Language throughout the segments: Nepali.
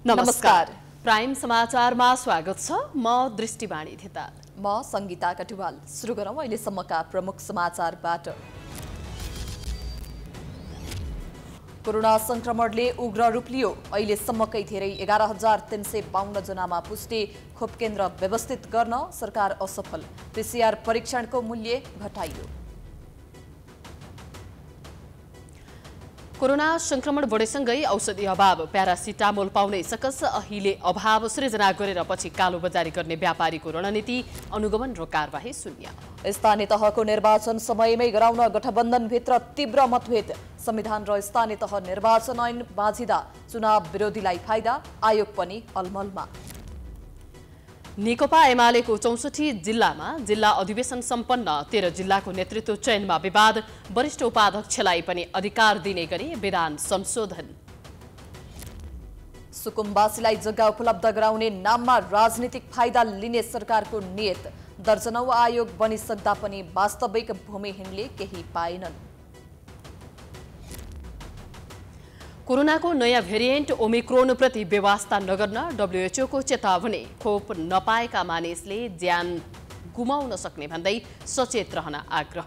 नमस्कार। प्राइम समाचारमा स्वागत छ। म दृष्टिवाणी धिताल। म संगीता कटुवाल। सुरु गरौँ अहिलेसम्मका प्रमुख समाचारबाट। कोरोना संक्रमणले उग्र रूप लियो। अहिलेसम्मकै धेरै 11,352 जनामा पुष्टि। खोप केन्द्र व्यवस्थित गर्न सरकार असफल। पीसीआर परीक्षणको मूल्य घटाइयो। कोरोना संक्रमण बढेसँगै औषधि अभाव। प्यारासिटामोल पाउनै सकस। अहिले अभाव सृजना गरेर पछि कालोबजारी गर्ने व्यापारीको रणनीति। अनुगमन र कारबाही शून्य। स्थानीय तहको निर्वाचन समयमै गराउन गठबन्धनभित्र तीव्र मतभेद। संविधान र स्थानीय तह निर्वाचन ऐन बाँझिदा चुनाव विरोधीलाई फाइदा। आयोग पनि अलमलमा। नेकपा एमालेको 64 जिल्लामा जिल्ला अधिवेशन सम्पन्न। 13 जिल्लाको नेतृत्व चयनमा विवाद। वरिष्ठ उपाध्यक्षलाई पनि अधिकार दिने गरी विधान संशोधन। सुकुम्बासीलाई जग्गा उपलब्ध गराउने नाममा राजनीतिक फाइदा लिने सरकारको नियत। दर्जनौं आयोग बनिसक्दा पनि वास्तविक भूमिहीनले केही पाएनन्। कोरोनाको नयाँ भेरिएन्ट ओमिक्रोन प्रति बेवास्ता नगर्न WHO को चेतावनी। खोप नपाएका मानिसले ज्यान गुमाउन सक्ने भन्दै सचेत रहन आग्रह।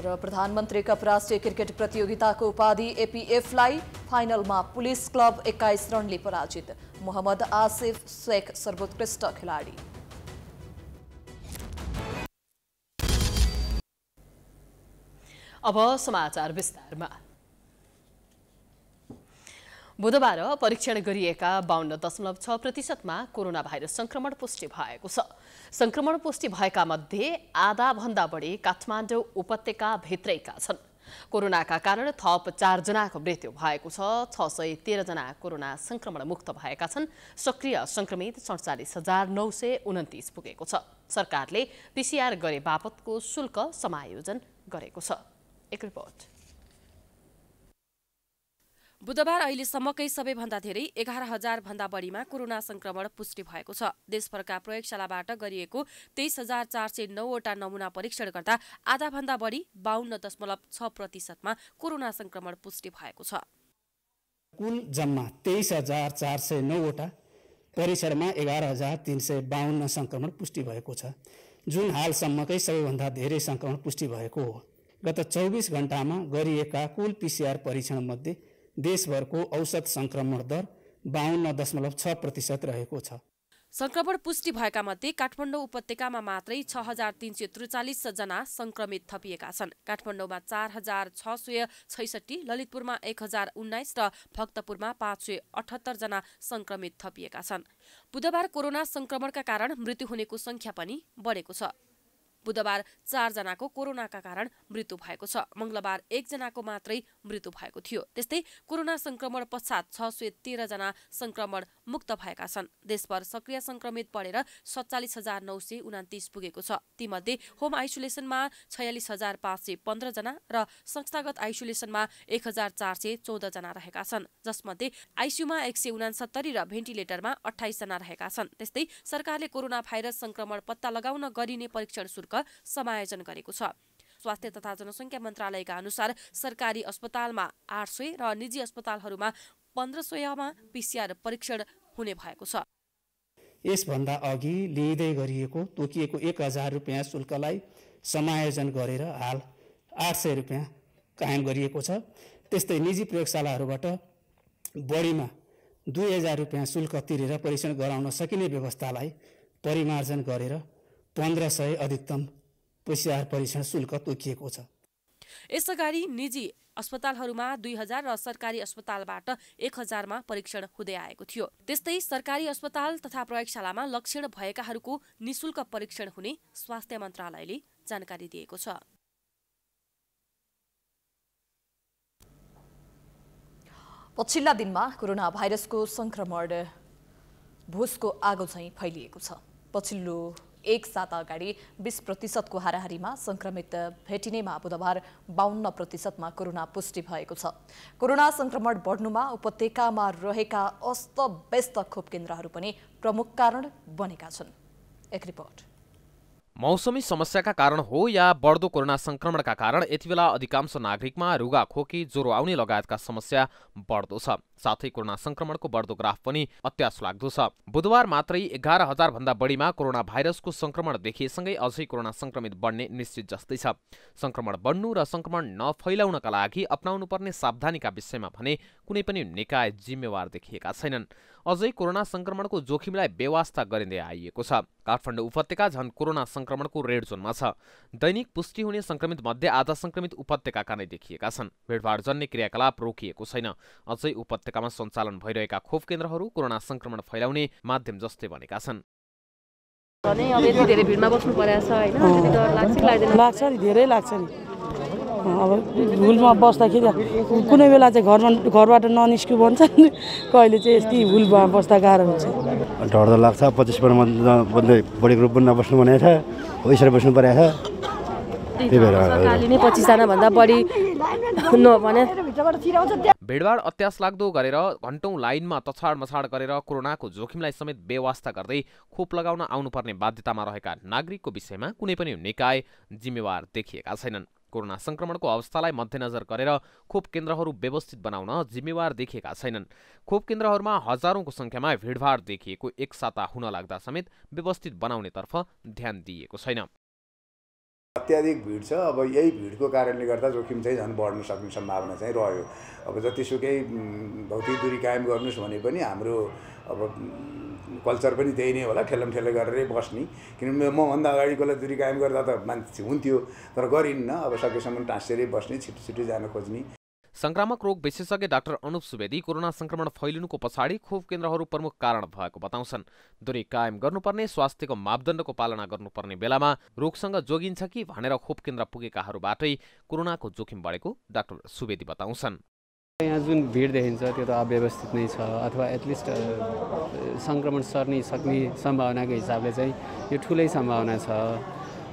र प्रधानमन्त्री कप राष्ट्रिय क्रिकेट प्रतियोगिताको उपाधि एपीएफलाई फाइनलमा पुलिस क्लब 21 रनले पराजित। मोहम्मद आसिफ शेख सर्वोत्कृष्ट खेलाडी। अब समाचार विस्तारमा। बुधबार परीक्षण गरिएका 52.6%मा कोरोना भाइरस संक्रमण पुष्टि भएको छ। संक्रमण पुष्टि भएका मध्ये आधा भन्दा बढी काठमाडौँ उपत्यका भित्रैका छन्। कोरोनाका कारण थप 4 जनाको मृत्यु भएको छ। 613 जना कोरोना संक्रमण मुक्त भएका छन्। सक्रिय संक्रमित 47,929 पुगेको छ। सरकारले पीसीआर गरे बापतको शुल्क समायोजन गरेको छ। एक रिपोर्ट। बुधबार अहिलेसम्मकै सबैभन्दा धेरै 11,000 भन्दा बढीमा कोरोना संक्रमण पुष्टि भएको छ। देशभरका प्रयोगशालाबाट गरिएको 23,409 वटा नमुना परीक्षण गर्दा आधा भन्दा बढी 52.6%मा कोरोना संक्रमण पुष्टि भएको छ। कुल जम्मा 23,409 वटा परीक्षणमा 11,352 संक्रमण पुष्टि भएको छ, जुन हालसम्मकै सबैभन्दा धेरै संक्रमण पुष्टि भएको हो। गत 24 घण्टामा गरिएका कुल पीसीआर परीक्षण मध्ये देशभरको औसत संक्रमण दर 52.6% रहेको छ। संक्रमण पुष्टि भएका मध्ये काठमाडौँ उपत्यकामा मात्रै 6,343 जना संक्रमित थपिएका छन्। काठमाडौँमा 4,666, ललितपुरमा 1,019 र भक्तपुरमा 578 जना संक्रमित थपिएका छन्। बुधबार कोरोना संक्रमणका कारण मृत्यु हुनेको संख्या पनि बढेको छ। बुधबार 4 जनाको कोरोनाका कारण मृत्यु भएको छ। मंगलबार 1 जनाको मात्रै मृत्यु भएको थियो। त्यस्तै कोरोना संक्रमण पश्चात 613 जना संक्रमण मुक्त भएका छन्। देशभर सक्रिय संक्रमित बढेर 47,929 पुगेको छ। तीमध्ये होम आइसोलेसनमा 46,515 जना र संस्थागत आइसोलेसनमा 1,414 जना रहेका छन्, जसमध्ये आइसियुमा 169 र भेन्टिलेटरमा 28 जना रहेका छन्। त्यस्तै सरकारले कोरोना भाइरस संक्रमण पत्ता लगाउन गरिने परीक्षण शुल्क समायोजन गरेको छ। स्वास्थ्य तथा जनसंख्या मन्त्रालयका अनुसार सरकारी अस्पतालमा 800 र निजी अस्पतालहरूमा 1500 पीसीआर परीक्षण हुने भएको छ। यसभन्दा अघि लिँदै गरिएको तोकिएको 1,000 रुपियाँ शुल्कलाई समायोजन गरेर हाल 800 रुपियाँ कायम गरिएको छ। त्यस्तै निजी प्रयोगशालाहरूबाट बढीमा 2,000 रुपियाँ शुल्क तिरेर परीक्षण गराउन सकिने व्यवस्थालाई परिमार्जन गरेर 1500 अधिकतम पीसीआर परीक्षण शुल्क तोकिएको छ। यसअगाडि निजी अस्पतालहरूमा 2,000 र सरकारी अस्पतालबाट 1,000 मा परीक्षण हुँदै आएको थियो। त्यस्तै सरकारी अस्पताल तथा प्रयोगशालामा लक्षण भएकाहरूको निशुल्क परीक्षण हुने स्वास्थ्य मन्त्रालयले जानकारी दिएको छ। पछिल्ला दिनमा कोरोना भाइरसको संक्रमण भुसको आगो झैं फैलिएको छ। पछिल्लो एक साता अगाडि 20% को हाराहारीमा संक्रमित भेटिनेमा बुधबार 52% कोरोना पुष्टि भएको छ। कोरोना संक्रमण बढ्नुमा उपत्यकामा रहेका अस्तव्यस्त खोप केन्द्रहरू पनि प्रमुख कारण बनेका छन्। एक रिपोर्ट। मौसमी समस्याका कारण हो या बढ्दो कोरोना संक्रमणका कारण यतिबेला अधिकांश नागरिकमा रुगा, खोकी, ज्वरो आउने लगायतका समस्या बढ्दो छ। साथै कोरोना संक्रमणको बढ्दो ग्राफ पनि अत्यास लाग्दो छ। बुधबार मात्रै 11,000 भन्दा बढीमा कोरोना भाइरसको संक्रमण देखिएसँगै अझै कोरोना संक्रमित बढ्ने निश्चित जस्तै छ। संक्रमण बढ्नु र संक्रमण नफैलाउनका लागि अपनाउनुपर्ने सावधानीका विषयमा भने कुनै पनि निकाय जिम्मेवार देखिएका छैनन्। अझै कोरोना संक्रमणको जोखिमलाई बेवास्ता गरिँदै आइएको छ। काठमाडौँ उपत्यका झन् कोरोना संक्रमणको रेड जोनमा छ। दैनिक पुष्टि हुने संक्रमित मध्ये आधा संक्रमित उपत्यकाका नै देखिएका छन्। भिडभाड जन्य क्रियाकलाप रोकिएको छैन। अझै उपत्यकामा सञ्चालन भइरहेका खोप केन्द्रहरू कोरोना संक्रमण फैलाउने माध्यम जस्तै बनेका छन्। अब यति धेरै भिडमा बस्नु परेको छ हैन, त्यति डर लाग्छ कि लाग्दैन? लाग्छ नि, धेरै लाग्छ नि। अब भुलमा बस्दाखेरि कुनै बेला चाहिँ घरबाट ननिस्क्यु भन्छ नि, कहिले चाहिँ यस्तै भुलमा बस्दा गाह्रो हुन्छ। डर त लाग्छ। 25% बढी ग्रुप पनि नबस्नु भनेको छ, हो यसरी बस्नु परेको छ। त्यही भएर सरकारले नै 25 जना भन्दा बढी नभने भिडभाड अत्यास लाग्दो गरेर घण्टौं लाइनमा तछाड मछाड गरेर कोरोनाको जोखिमलाई समेत बेवास्ता गर्दै खोप लगाउन आउनुपर्ने बाध्यतामा रहेका नागरिकको विषयमा कुनै पनि निकाय जिम्मेवार देखिएका छैनन्। कोरोना संक्रमणको अवस्थालाई मध्यनजर गरेर खोप केन्द्रहरू व्यवस्थित बनाउन जिम्मेवार देखिएका छैनन्। खोप केन्द्रहरूमा हजारौंको संख्यामा भिडभाड देखिएको एक साता हुन लाग्दा समेत व्यवस्थित बनाउनेतर्फ ध्यान दिइएको छैन। अत्याधिक भिड छ। अब यही भिडको कारणले गर्दा जोखिम चाहिँ झन् बढ्न सक्ने सम्भावना चाहिँ रह्यो। अब जतिसुकै भौतिक दूरी कायम गर्नुस् भने पनि हाम्रो अब कल्चर पनि त्यही नै होला, ठेलमठेले गरेरै बस्ने। किनभने मभन्दा अगाडिकोलाई दूरी कायम गर्दा त मान्छे हुन्थ्यो, तर गरिन्न। अब सकेसम्म टाँसेरै बस्ने, छिटो जान खोज्ने। संक्रामक रोग विशेषज्ञ डाक्टर अनुप सुवेदी कोरोना संक्रमण फैलिनुको पछाडि खोप केन्द्रहरू प्रमुख कारण भएको बताउँछन्। दूरी कायम गर्नुपर्ने, स्वास्थ्यको मापदण्डको पालना गर्नुपर्ने बेलामा रोगसँग जोगिन्छ कि भनेर खोप केन्द्र पुगेकाहरूबाटै कोरोनाको जोखिम बढेको डाक्टर सुवेदी बताउँछन्। यहाँ जुन भिड देखिन्छ त्यो त अव्यवस्थित नै छ, अथवा एटलिस्ट संक्रमण सर्ने सक्ने सम्भावनाको हिसाबले चाहिँ यो ठुलै सम्भावना छ।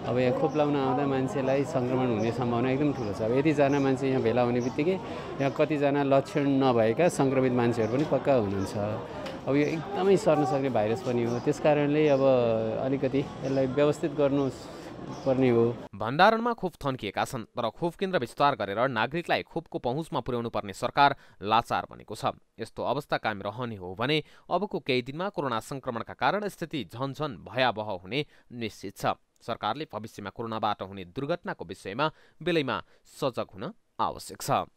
अब यहाँ खोप लाउन आउँदा मान्छेलाई संक्रमण हुने सम्भावना एकदम ठुलो छ। अब यतिजना मान्छे यहाँ भेला हुने बित्तिकै यहाँ कतिजना लक्षण नभएका संक्रमित मान्छेहरू पनि पक्का हुनुहुन्छ। अब यो एकदमै सर्न सक्ने भाइरस पनि हो, त्यस कारणले अब अलिकति यसलाई व्यवस्थित गर्नुपर्ने हो। भण्डारणमा खोप थन्किएका छन्, तर खोप केन्द्र विस्तार गरेर नागरिकलाई खोपको पहुँचमा पुर्याउनु पर्ने सरकार लाचार बनेको छ। यस्तो अवस्था कायम रहने हो भने अबको केही दिनमा कोरोना संक्रमणका कारण स्थिति झन भयावह हुने निश्चित छ। सरकारले भविष्यमा कोरोनाबाट हुने दुर्घटनाको विषयमा बेलैमा सजग हुन आवश्यक छ।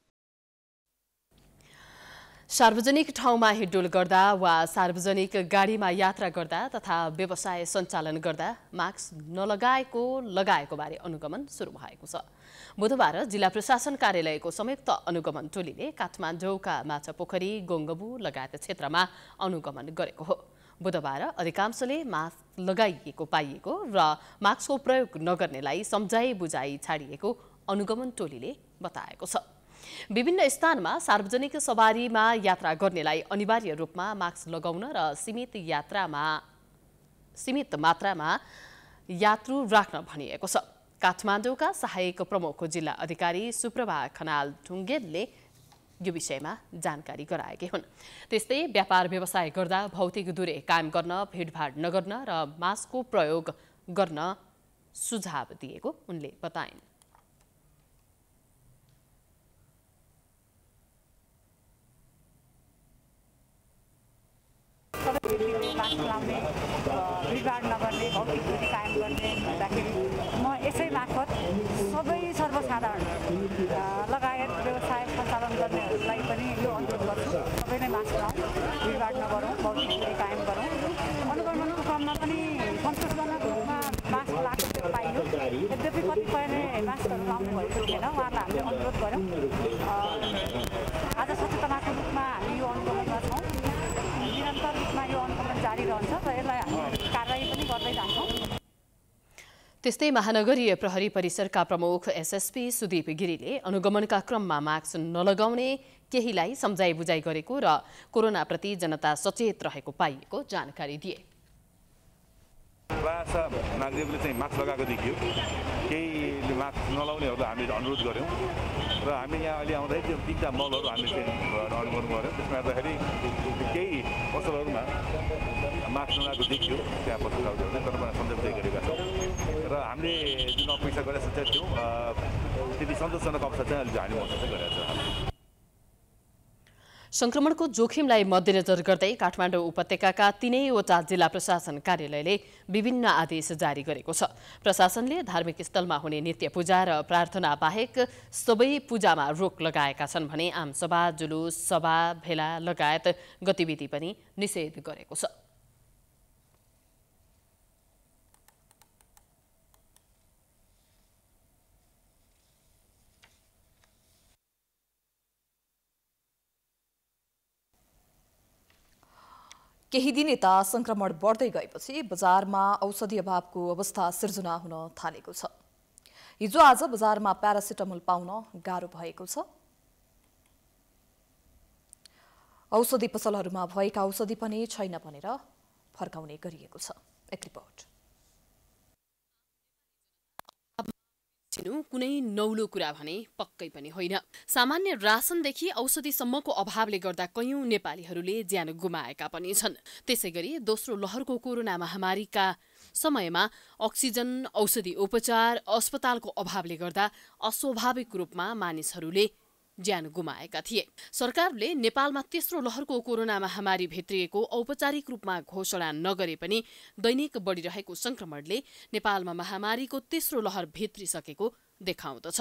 सार्वजनिक ठाउँमा हिँडडुल गर्दा वा सार्वजनिक गाडीमा यात्रा गर्दा तथा व्यवसाय सञ्चालन गर्दा मास्क लगाएको बारे अनुगमन सुरु भएको छ। बुधबार जिल्ला प्रशासन कार्यालयको संयुक्त अनुगमन टोलीले काठमाडौँका माछापोखरी, गोङ्गबु लगायत क्षेत्रमा अनुगमन गरेको हो। बुधबार अधिकांशले मास्क लगाइएको पाइएको र मास्कको प्रयोग नगर्नेलाई सम्झाइ बुझाइ छाडिएको अनुगमन टोलीले बताएको छ। विभिन्न स्थानमा सार्वजनिक सवारीमा यात्रा गर्नेलाई अनिवार्य रूपमा मास्क लगाउन र सीमित मात्रामा यात्रु राख्न भनिएको छ। काठमाडौँका सहायक प्रमुख जिल्ला अधिकारी सुप्रभा खनाल ढुङ्गेलले यो विषयमा जानकारी गराएकी हुन्। त्यस्तै व्यापार व्यवसाय गर्दा भौतिक दूरी कायम गर्न, भिडभाड नगर्न र मास्कको प्रयोग गर्न सुझाव दिएको उनले बताइन्। भिडभाड नगर्ने, भौतिक दूरी कायम गर्ने भन्दाखेरि म यसै मार्फत सबै सर्वसाधारण लगायत व्यवसाय सञ्चालन गर्नेहरूलाई पनि यो अनुरोध गर्छु, सबैले मास्क लाउँ, भिडभाड नगरौँ, भौतिक दूरी कायम गरौँ। अनुगमनको क्रममा पनि सन्तोषजनक रूपमा मास्क लागेको पाइयो। यद्यपि कतिपयले मास्कहरू लाउनु भएको थिएन, उहाँहरूलाई हामीले अनुरोध गऱ्यौँ। आज सचेतनाको रूपमा हामी यो अनुगमनमा छौँ। निरन्तर रूपमा यो अनुगमन जारी रहन्छ र यसलाई हामी कारबाही पनि गर्दै जान्छौँ। त्यस्तै महानगरीय प्रहरी परिसरका प्रमुख एसएसपी सुदीप गिरीले अनुगमनका क्रममा मास्क नलगाउने केहीलाई सम्झाइ बुझाइ गरेको र कोरोनाप्रति जनता सचेत रहेको पाइएको जानकारी दिए। प्रायः नागरिकले चाहिँ मास्क लगाएको देखियो, केहीले मास्क नलाउनेहरूलाई हामीले अनुरोध गऱ्यौँ र हामी यहाँ अहिले आउँदाखेरि त्यो 3टा मलहरू हामीले चाहिँ अनुगमन गऱ्यौँ। त्यसमा हेर्दाखेरि केही पसलहरूमा मास्क नलाएको देखियो त्यहाँ पत्रकारहरूले तर सन्देश दिए गरेका छौँ र हामीले जुन अपेक्षा गरेका थियौँ त्यति सन्तोषजनक अवस्था चाहिँ अहिले हामी महसुस गरेका छौँ। संक्रमणको जोखिमलाई मध्यनजर गर्दै काठमाडौँ उपत्यकाका 3वटा जिल्ला प्रशासन कार्यालयले विभिन्न आदेश जारी गरेको छ। प्रशासनले धार्मिक स्थलमा हुने नित्य पूजा र प्रार्थना बाहेक सबै पूजामा रोक लगाएका छन् भने आमसभा, जुलुस, सभा, भेला लगायत गतिविधि पनि निषेध गरेको छ। केही दिन यता संक्रमण बढ्दै गएपछि बजारमा औषधि अभावको अवस्था सिर्जना हुन थालेको छ। हिजो आज बजारमा प्यारासिटामोल पाउन गाह्रो भएको छ। औषधि पसलहरूमा भएका औषधि पनि छैन भनेर फर्काउने गरिएको छ। एक रिपोर्ट। कुनै नौलो कुरा भने पक्कै पनि होइन। सामान्य रासनदेखि औषधिसम्मको अभावले गर्दा कयौं नेपालीहरूले ज्यान गुमाएका पनि छन्। त्यसैगरी दोस्रो लहरको कोरोना महामारीका समयमा अक्सिजन, औषधि उपचार, अस्पतालको अभावले गर्दा अस्वाभाविक रूपमा मानिसहरूले ज्यान गुमाएका थिए। सरकारले नेपालमा तेस्रो लहरको कोरोना महामारी भित्रिएको औपचारिक रूपमा घोषणा नगरे पनि दैनिक बढिरहेको संक्रमणले नेपालमा महामारीको तेस्रो लहर भित्रिसकेको देखाउँदछ।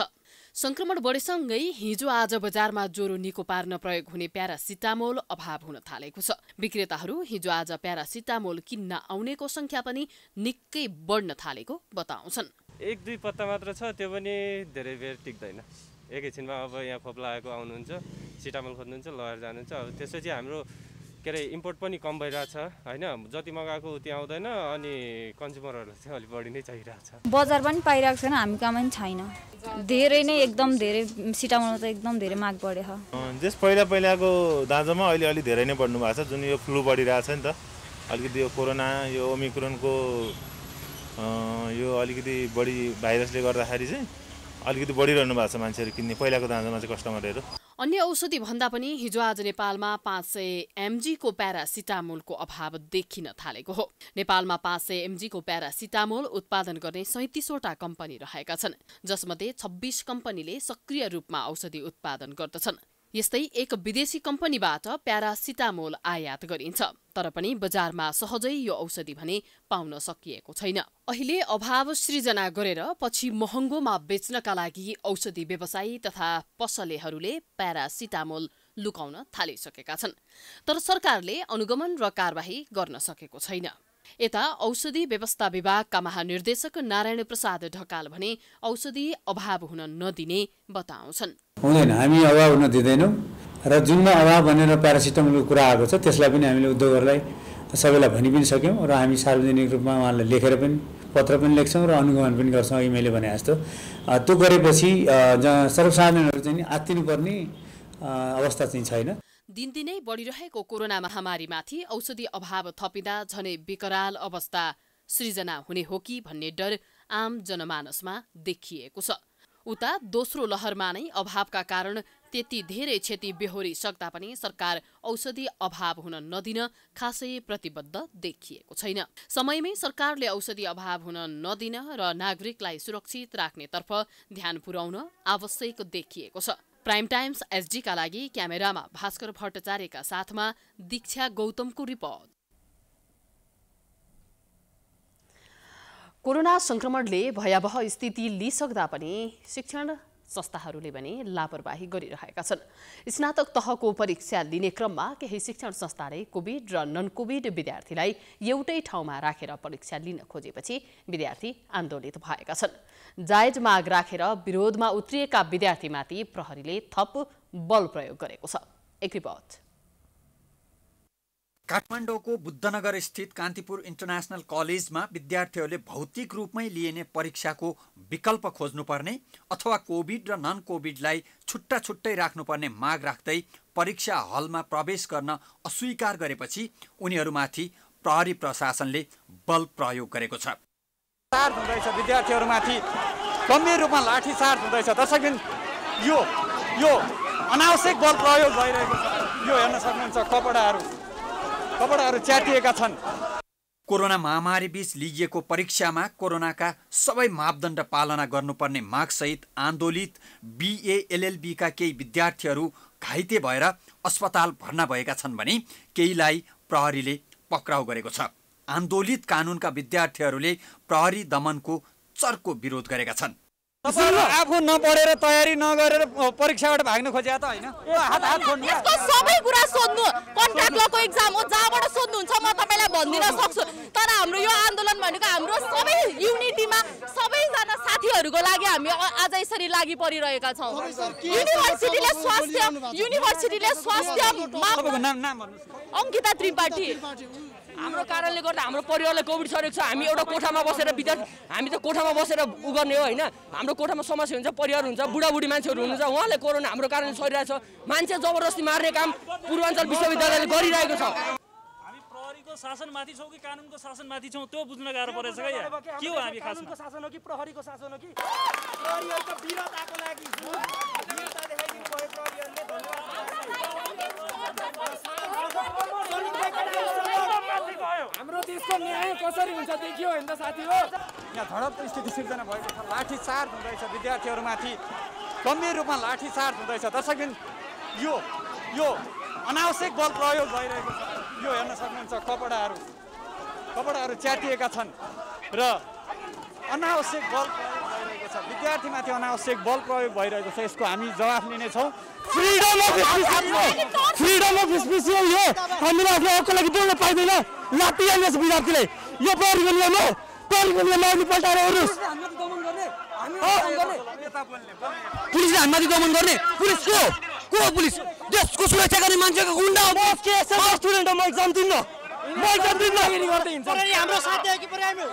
संक्रमण बढेसँगै हिजो आज बजारमा ज्वरो निको पार्न प्रयोग हुने प्यारासिटामोल अभाव हुन थालेको छ। विक्रेताहरू हिजो आज प्यारासिटामोल किन्न आउनेको संख्या पनि निकै बढ्न थालेको बताउँछन्। 1-2 पत्ता मात्र छ, त्यो पनि धेरै बेर टिक्दैन। एकैछिनमा अब यहाँ खोप लागेको आउनुहुन्छ, सिटामोल खोज्नुहुन्छ, लगेर जानुहुन्छ। अब त्यसपछि हाम्रो इम्पोर्ट पनि कम भइरहेछ हैन, जति मगाएको उति आउँदैन अनि कन्ज्युमरहरूलाई चाहिँ अलि बढी नै चाहिरहेछ। बजार पनि पाइरहेको छैन, हामी कहाँ पनि छैन। धेरै नै एकदम धेरै सिटामोल त एकदम धेरै माग बढ्यो। जस पहिलाको दाँजोमा अहिले अलि धेरै नै बढ्नु भएको छ, जुन यो फ्लू बढिरहेछ नि त, अलिकति यो कोरोना यो ओमिक्रोनको यो अलिकति बढी भाइरसले गर्दाखेरि चाहिँ अलिकति बढिरहनु भएको छ मान्छेहरू किन्ने पहिलाको दाँजोमा चाहिँ कस्टमरहरू। अन्य औषधि भन्दा पनि हिजो आज नेपालमा 500 mg को प्यारासिटामोलको अभाव देखिन थालेको हो। नेपालमा 500 mg को प्यारासिटामोल उत्पादन गर्ने 37वटा कम्पनी रहेका छन्, जसमध्ये 26 कम्पनीले सक्रिय रूपमा औषधि उत्पादन गर्दछन्। यस्तै एक विदेशी कम्पनीबाट प्यारासिटामोल आयात गरिन्छ, तर पनि बजारमा सहजै यो औषधि भने पाउन सकिएको छैन। अहिले अभाव सृजना गरेर पछि महँगोमा बेच्नका लागि औषधि व्यवसायी तथा पसलेहरूले प्यारासिटामोल लुकाउन थालिसकेका छन्, तर सरकारले अनुगमन र कारबाही गर्न सकेको छैन। यता औषधि व्यवस्था विभागका महानिर्देशक नारायण प्रसाद ढकाल भने औषधि अभाव हुन नदिने बताउँछन्। हुँदैन, हामी अभाव हुन दिँदैनौँ र जुनमा अभाव भनेर प्यारासिटामोलको कुरा आएको छ त्यसलाई पनि हामीले उद्योगहरूलाई सबैलाई भनि पनि सक्यौँ र हामी सार्वजनिक रूपमा उहाँलाई लेखेर पनि पत्र पनि लेख्छौँ र अनुगमन पनि गर्छौँ। अघि मैले भने जस्तो त्यो गरेपछि सर्वसाधारणहरू चाहिँ आत्तिनुपर्ने अवस्था चाहिँ छैन। दिनदिनै बढिरहेको कोरोना महामारीमाथि औषधि अभाव थपिँदा झनै विकराल अवस्था सृजना हुने हो कि भन्ने डर आम जनमानसमा देखिएको छ। उता दोस्रो लहरमा नै अभावका कारण त्यति धेरै क्षति बेहोरी सक्दा पनि सरकार औषधि अभाव हुन नदिन खासै प्रतिबद्ध देखिएको छैन। समयमै सरकारले औषधि अभाव हुन नदिन र नागरिकलाई सुरक्षित राख्नेतर्फ ध्यान पुर्याउन आवश्यक देखिएको छ। प्राइम टाइम्स एसडीका लागि क्यामेरामा भास्कर भट्टाचार्यका साथमा दीक्षा गौतमको रिपोर्ट। कोरोना संक्रमणले भयावह स्थिति लिइसक्दा पनि शिक्षण संस्थाहरूले भने लापरवाही गरिरहेका छन्। स्नातक तहको परीक्षा लिने क्रममा केही शिक्षण संस्थाले कोभिड र नन कोभिड विद्यार्थीलाई एउटै ठाउँमा राखेर परीक्षा लिन खोजेपछि विद्यार्थी आन्दोलित भएका छन्। जायज माग राखेर विरोधमा उत्रिएका विद्यार्थीमाथि प्रहरीले थप बल प्रयोग गरेको छ। एक रिपोर्ट। काठमाडौँको बुद्धनगर स्थित कान्तिपुर इन्टरनेसनल कलेजमा विद्यार्थीहरूले भौतिक रूपमै लिइने परीक्षाको विकल्प खोज्नुपर्ने अथवा कोभिड र नन कोभिडलाई छुट्टा छुट्टै राख्नुपर्ने माग राख्दै परीक्षा हलमा प्रवेश गर्न अस्वीकार गरेपछि उनीहरूमाथि प्रहरी प्रशासनले बल प्रयोग गरेको छ। चार्ज हुँदैछ, विद्यार्थीहरूमाथि गम्भीर रूपमा लाठीचार्ज हुँदैछ। दर्शकबिन यो अनावश्यक बल प्रयोग भइरहेको छ। यो हेर्न सक्नुहुन्छ, कपडाहरू च्यातिएका छन्। कोरोना महामारी बीच लिइएको परीक्षामा कोरोनाका सबै मापदण्ड पालना गर्नुपर्ने मागसहित आन्दोलित BA LLB का केही विद्यार्थीहरू घाइते भएर अस्पताल भर्ना भएका छन् भने केहीलाई प्रहरीले पक्राउ गरेको छ। आन्दोलित कानुनका विद्यार्थीहरूले प्रहरी दमनको चर्को विरोध गरेका छन्। आफू नपढेर तयारी नगरेर परीक्षाबाट भाग्न खोजेको त हैन। हात छोड्नु। यसको सबै कुरा सोध्नु कन्ट्र्याक्ट लको एक्जाम हो, जहाँबाट सोध्नुहुन्छ म तपाईलाई भनिदिन सक्छु। तर हाम्रो यो आन्दोलन भनेको हाम्रो सबै युनिटीमा सबैजना साथीहरूको लागि हामी आज यसरी लागि परिरहेका छौँ। युनिभर्सिटीले स्वास्थ्य नाम अंकिता त्रिपाठी। हाम्रो कारणले गर्दा हाम्रो परिवारलाई कोभिड सरेको छ। हामी एउटा कोठामा बसेर हामी त कोठामा बसेर उ गर्ने हो हैन। हाम्रो कोठामा समस्या हुन्छ, परिवार हुन्छ, बुढाबुढी मान्छेहरू हुनुहुन्छ, उहाँले कोरोना हाम्रो कारणले सरिरहेछ। मान्छे जबरजस्ती मार्ने काम पूर्वाञ्चल विश्वविद्यालयले गरिरहेको छ। हामी प्रहरीको शासनमाथि छौँ कि कानुनको शासनमाथि छौँ त्यो बुझ्न गाह्रो परेछ के यार। के हो हामी कानुनको शासन हो कि प्रहरीको शासन हो कि? प्रहरीहरुको वीरताको लागि वीरता देखाइदिनु भयो प्रहरीहरुले। हाम्रो देशको न्याय कसरी हुन्छ देखियो हैन त साथी हो। यहाँ झडप स्थिति सिर्जना भएको छ। लाठीचार्ज हुँदैछ विद्यार्थीहरूमाथि, गम्भीर रूपमा लाठीचार्ज हुँदैछ। दर्शकबिन यो अनावश्यक बल प्रयोग भइरहेको छ। यो हेर्न सक्नुहुन्छ कपडाहरू च्यातिएका छन् र अनावश्यक बल प्रयोग भइरहेको छ। विद्यार्थीमाथि अनावश्यक बल प्रयोग भइरहेको छ। यसको हामी जवाफ लिनेछौँ। फ्रीडम अफ स्पिच हो यो। हामीले आफ्नो हकको लागि बोल्न पाइदैन। लाठी हाल्ने छ विद्यार्थीले। यो प्रहरीको नियम हो। प्रहरीको नियममा हामी पल्टाएर हेर्नुहोस्। पुलिसले हामीमाथि दमन गर्ने? पुलिसको को हो? पुलिस देशको सुरक्षा गर्ने मान्छेको गुन्डा हो। स्टुडेन्ट हो। म एक्जाम दिन्न। हाम्रो साथी हो कि पुरै हामी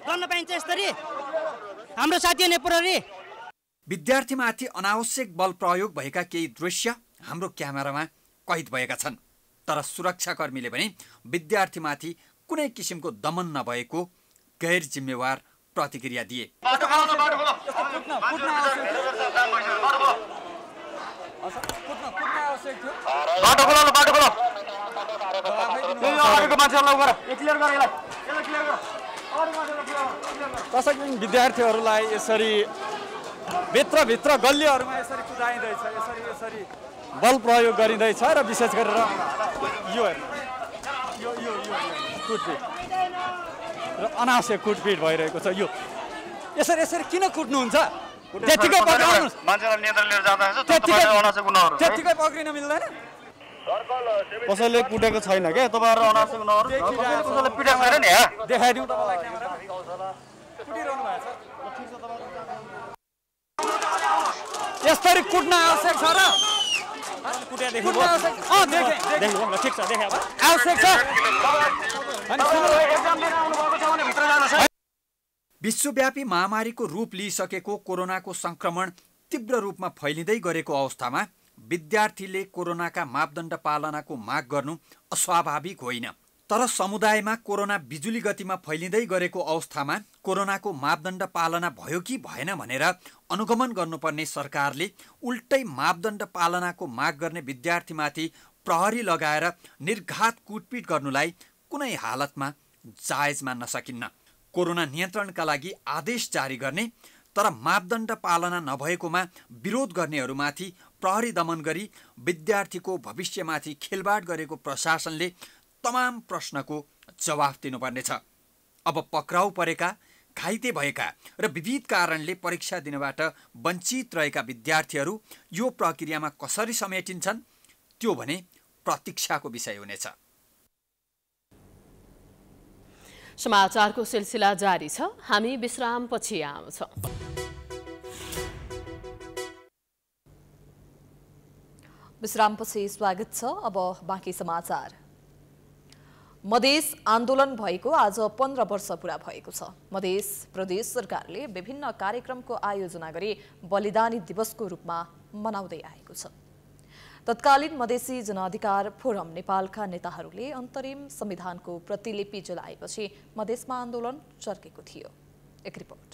गर्न पाइन्छ यसरी? हाम्रो साथी हो प्रहरी। विद्यार्थीमाथि अनावश्यक बल प्रयोग भएका केही दृश्य हाम्रो क्यामेरामा कैद भएका छन्। तर सुरक्षाकर्मीले भने विद्यार्थीमाथि कुनै किसिमको दमन नभएको गैर जिम्मेवार प्रतिक्रिया दिए। विद्यार्थीहरूलाई यसरी भित्र गल्लीहरूमा यसरी कुदाइँदैछ, यसरी बल प्रयोग गरिँदैछ र विशेष गरेर यो कुटपिट र अनावश्यक कुटपिट भइरहेको छ। यो यसरी किन कुट्नुहुन्छ? त्यतिकै पक्रिन मिल्दैन। कसैले कुटेको छैन के तपाईहरु अनावश्यक नहरु कसैले पिटाएको छैन नि। देखाइदिउँ तपाईलाई क्यामेरा। कुटिरहनु भएको छ। यसरी कुट्न आवश्यक छ र? कुट्या देख्नु भयो? देख्नु भयो। ठिक छ, देखे अब आवश्यक छ। विश्वव्यापी महामारीको रूप लिइसकेको कोरोनाको संक्रमण तीव्र रूपमा फैलिँदै गरेको अवस्थामा विद्यार्थीले कोरोनाका मापदण्ड पालनाको माग गर्नु अस्वाभाविक होइन। तर समुदायमा कोरोना बिजुली गतिमा फैलिँदै गरेको अवस्थामा कोरोनाको मापदण्ड पालना भयो कि भएन भनेर अनुगमन गर्नुपर्ने सरकारले उल्टै मापदण्ड पालनाको माग गर्ने विद्यार्थीमाथि प्रहरी लगाएर निर्घात कुटपिट गर्नुलाई कुनै हालतमा जायज मान्न सकिन्न। कोरोना नियन्त्रणका लागि आदेश जारी गर्ने तर मापदण्ड पालना नभएकोमा विरोध गर्नेहरूमाथि प्रहरी दमन गरी विद्यार्थीको भविष्यमाथि खेलबाड गरेको प्रशासनले तमाम प्रश्नको जवाफ दिनुपर्नेछ। अब पक्राउ परेका, घाइते भएका र विविध कारणले परीक्षा दिनबाट वञ्चित रहेका विद्यार्थीहरू यो प्रक्रियामा कसरी समेटिन्छन् त्यो भने प्रतीक्षाको विषय हुनेछ। समाचारको सिलसिला जारी छ। हामी विश्रामपछि आउँछौँ। विश्रामपछि स्वागत छ। अब बाँकी समाचार। मधेस आन्दोलन भएको आज 15 वर्ष पूरा भएको छ। मधेस प्रदेश सरकारले विभिन्न कार्यक्रमको आयोजना गरी बलिदानी दिवसको रूपमा मनाउँदै आएको छ। तत्कालीन मधेसी जनाधिकार फोरम नेपालका नेताहरूले अन्तरिम संविधानको प्रतिलिपि जलाएपछि मधेसमा आन्दोलन चर्केको थियो। एक रिपोर्ट।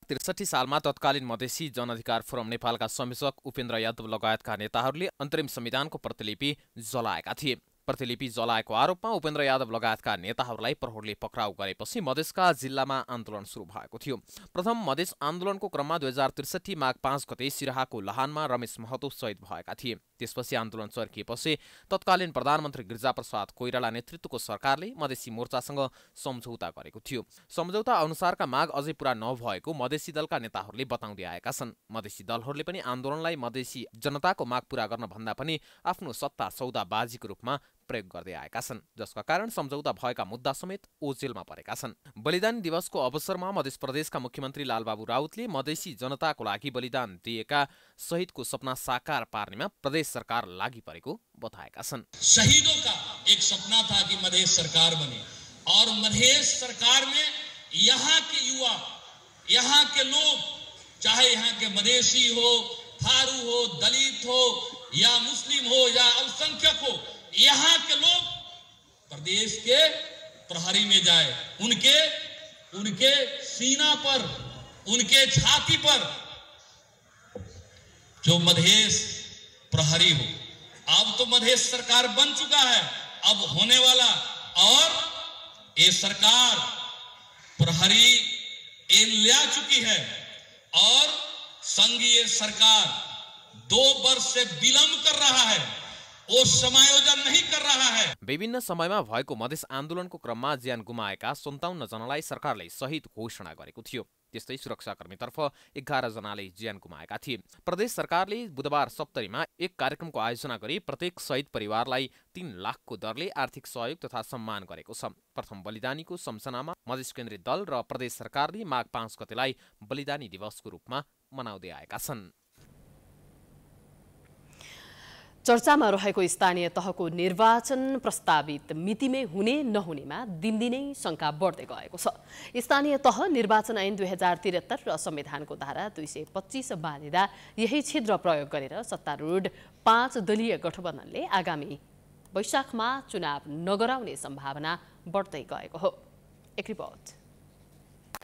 2063 सालमा तत्कालीन मधेसी जनअधिकार फोरम नेपालका संयोजक उपेन्द्र यादव लगायतका नेताहरूले अन्तरिम संविधानको प्रतिलिपि जलाएका थिए। प्रतिलिपि जलाएको आरोपमा उपेन्द्र यादव लगायतका नेताहरूलाई प्रहरीले पक्राउ गरेपछि मधेसका जिल्लामा आन्दोलन सुरु भएको थियो। प्रथम मधेस आन्दोलनको क्रममा 2063 माघ 5 गते सिराहाको लहानमा रमेश महतो शहीद भएका थिए। त्यसपछि आन्दोलन चर्किएपछि तत्कालीन प्रधानमन्त्री गिरिजाप्रसाद कोइराला नेतृत्वको सरकारले मधेसी मोर्चासँग सम्झौता गरेको थियो। सम्झौता अनुसारका माग अझै पूरा नभएको मधेसी दलका नेताहरूले बताउँदै आएका छन्। मधेसी दलहरूले पनि आन्दोलनलाई मधेसी जनताको माग पूरा गर्न भन्दा पनि आफ्नो सत्ता सौदाबाजीको रूपमा प्रयोग गर्दै आएका छन्, जसका कारण सम्झौता भएका मुद्दा समेत ओझेलमा परेका छन्। बलिदान दिवसको अवसरमा मध्य प्रदेशका मुख्यमन्त्री लालबाबु राउतले मधेसी जनताको लागि बलिदान दिएका शहीदको सपना साकार पार्नेमा प्रदेश सरकार लागि परेको बताएका छन्। शहीदों का एक सपना था कि मधेश सरकार बने और मधेश सरकार में यहाँ के युवा, यहाँ के लोग, चाहे यहाँ के मधेसी हो, थारू हो, दलित हो या मुस्लिम हो या अल्पसंख्यक हो, यहाँ के लोग प्रदेश के प्रहरी में जाए, उनके सीना पर, उनके छाती पर जो मधेश प्रहरी हो। अब तो मधेश सरकार बन चुका है, अब होने वाला, और ये सरकार प्रहरी ला चुकी है और संघीय सरकार 2 वर्ष से विलंब कर रहा है, वो समायोजन नहीं कर रहा है। विभिन्न समयमा भएको मधेस आन्दोलनको क्रममा ज्यान गुमाएका 57 जनालाई सरकारले शहीद घोषणा गरेको थियो। त्यस्तै सुरक्षाकर्मीतर्फ 11 जनाले ज्यान गुमाएका थिए। प्रदेश सरकारले बुधबार सप्तरीमा एक कार्यक्रमको आयोजना गरी प्रत्येक शहीद परिवारलाई 3 लाखको दरले आर्थिक सहयोग तथा सम्मान गरेको छ। प्रथम बलिदानीको सम्झनामा मधेस केन्द्रीय दल र प्रदेश सरकारले माघ 5 गतेलाई बलिदानी दिवसको रूपमा मनाउँदै आएका छन्। चर्चामा रहेको स्थानीय तहको निर्वाचन प्रस्तावित मितिमै हुने नहुनेमा दिनदिनै शंका बढ्दै गएको छ। स्थानीय तह निर्वाचन ऐन 2073 र संविधानको धारा 225 बाँधिदा यही छिद्र प्रयोग गरेर सत्तारूढ 5 दलीय गठबन्धनले आगामी वैशाखमा चुनाव नगराउने सम्भावना बढ्दै गएको हो। एक रिपोर्ट।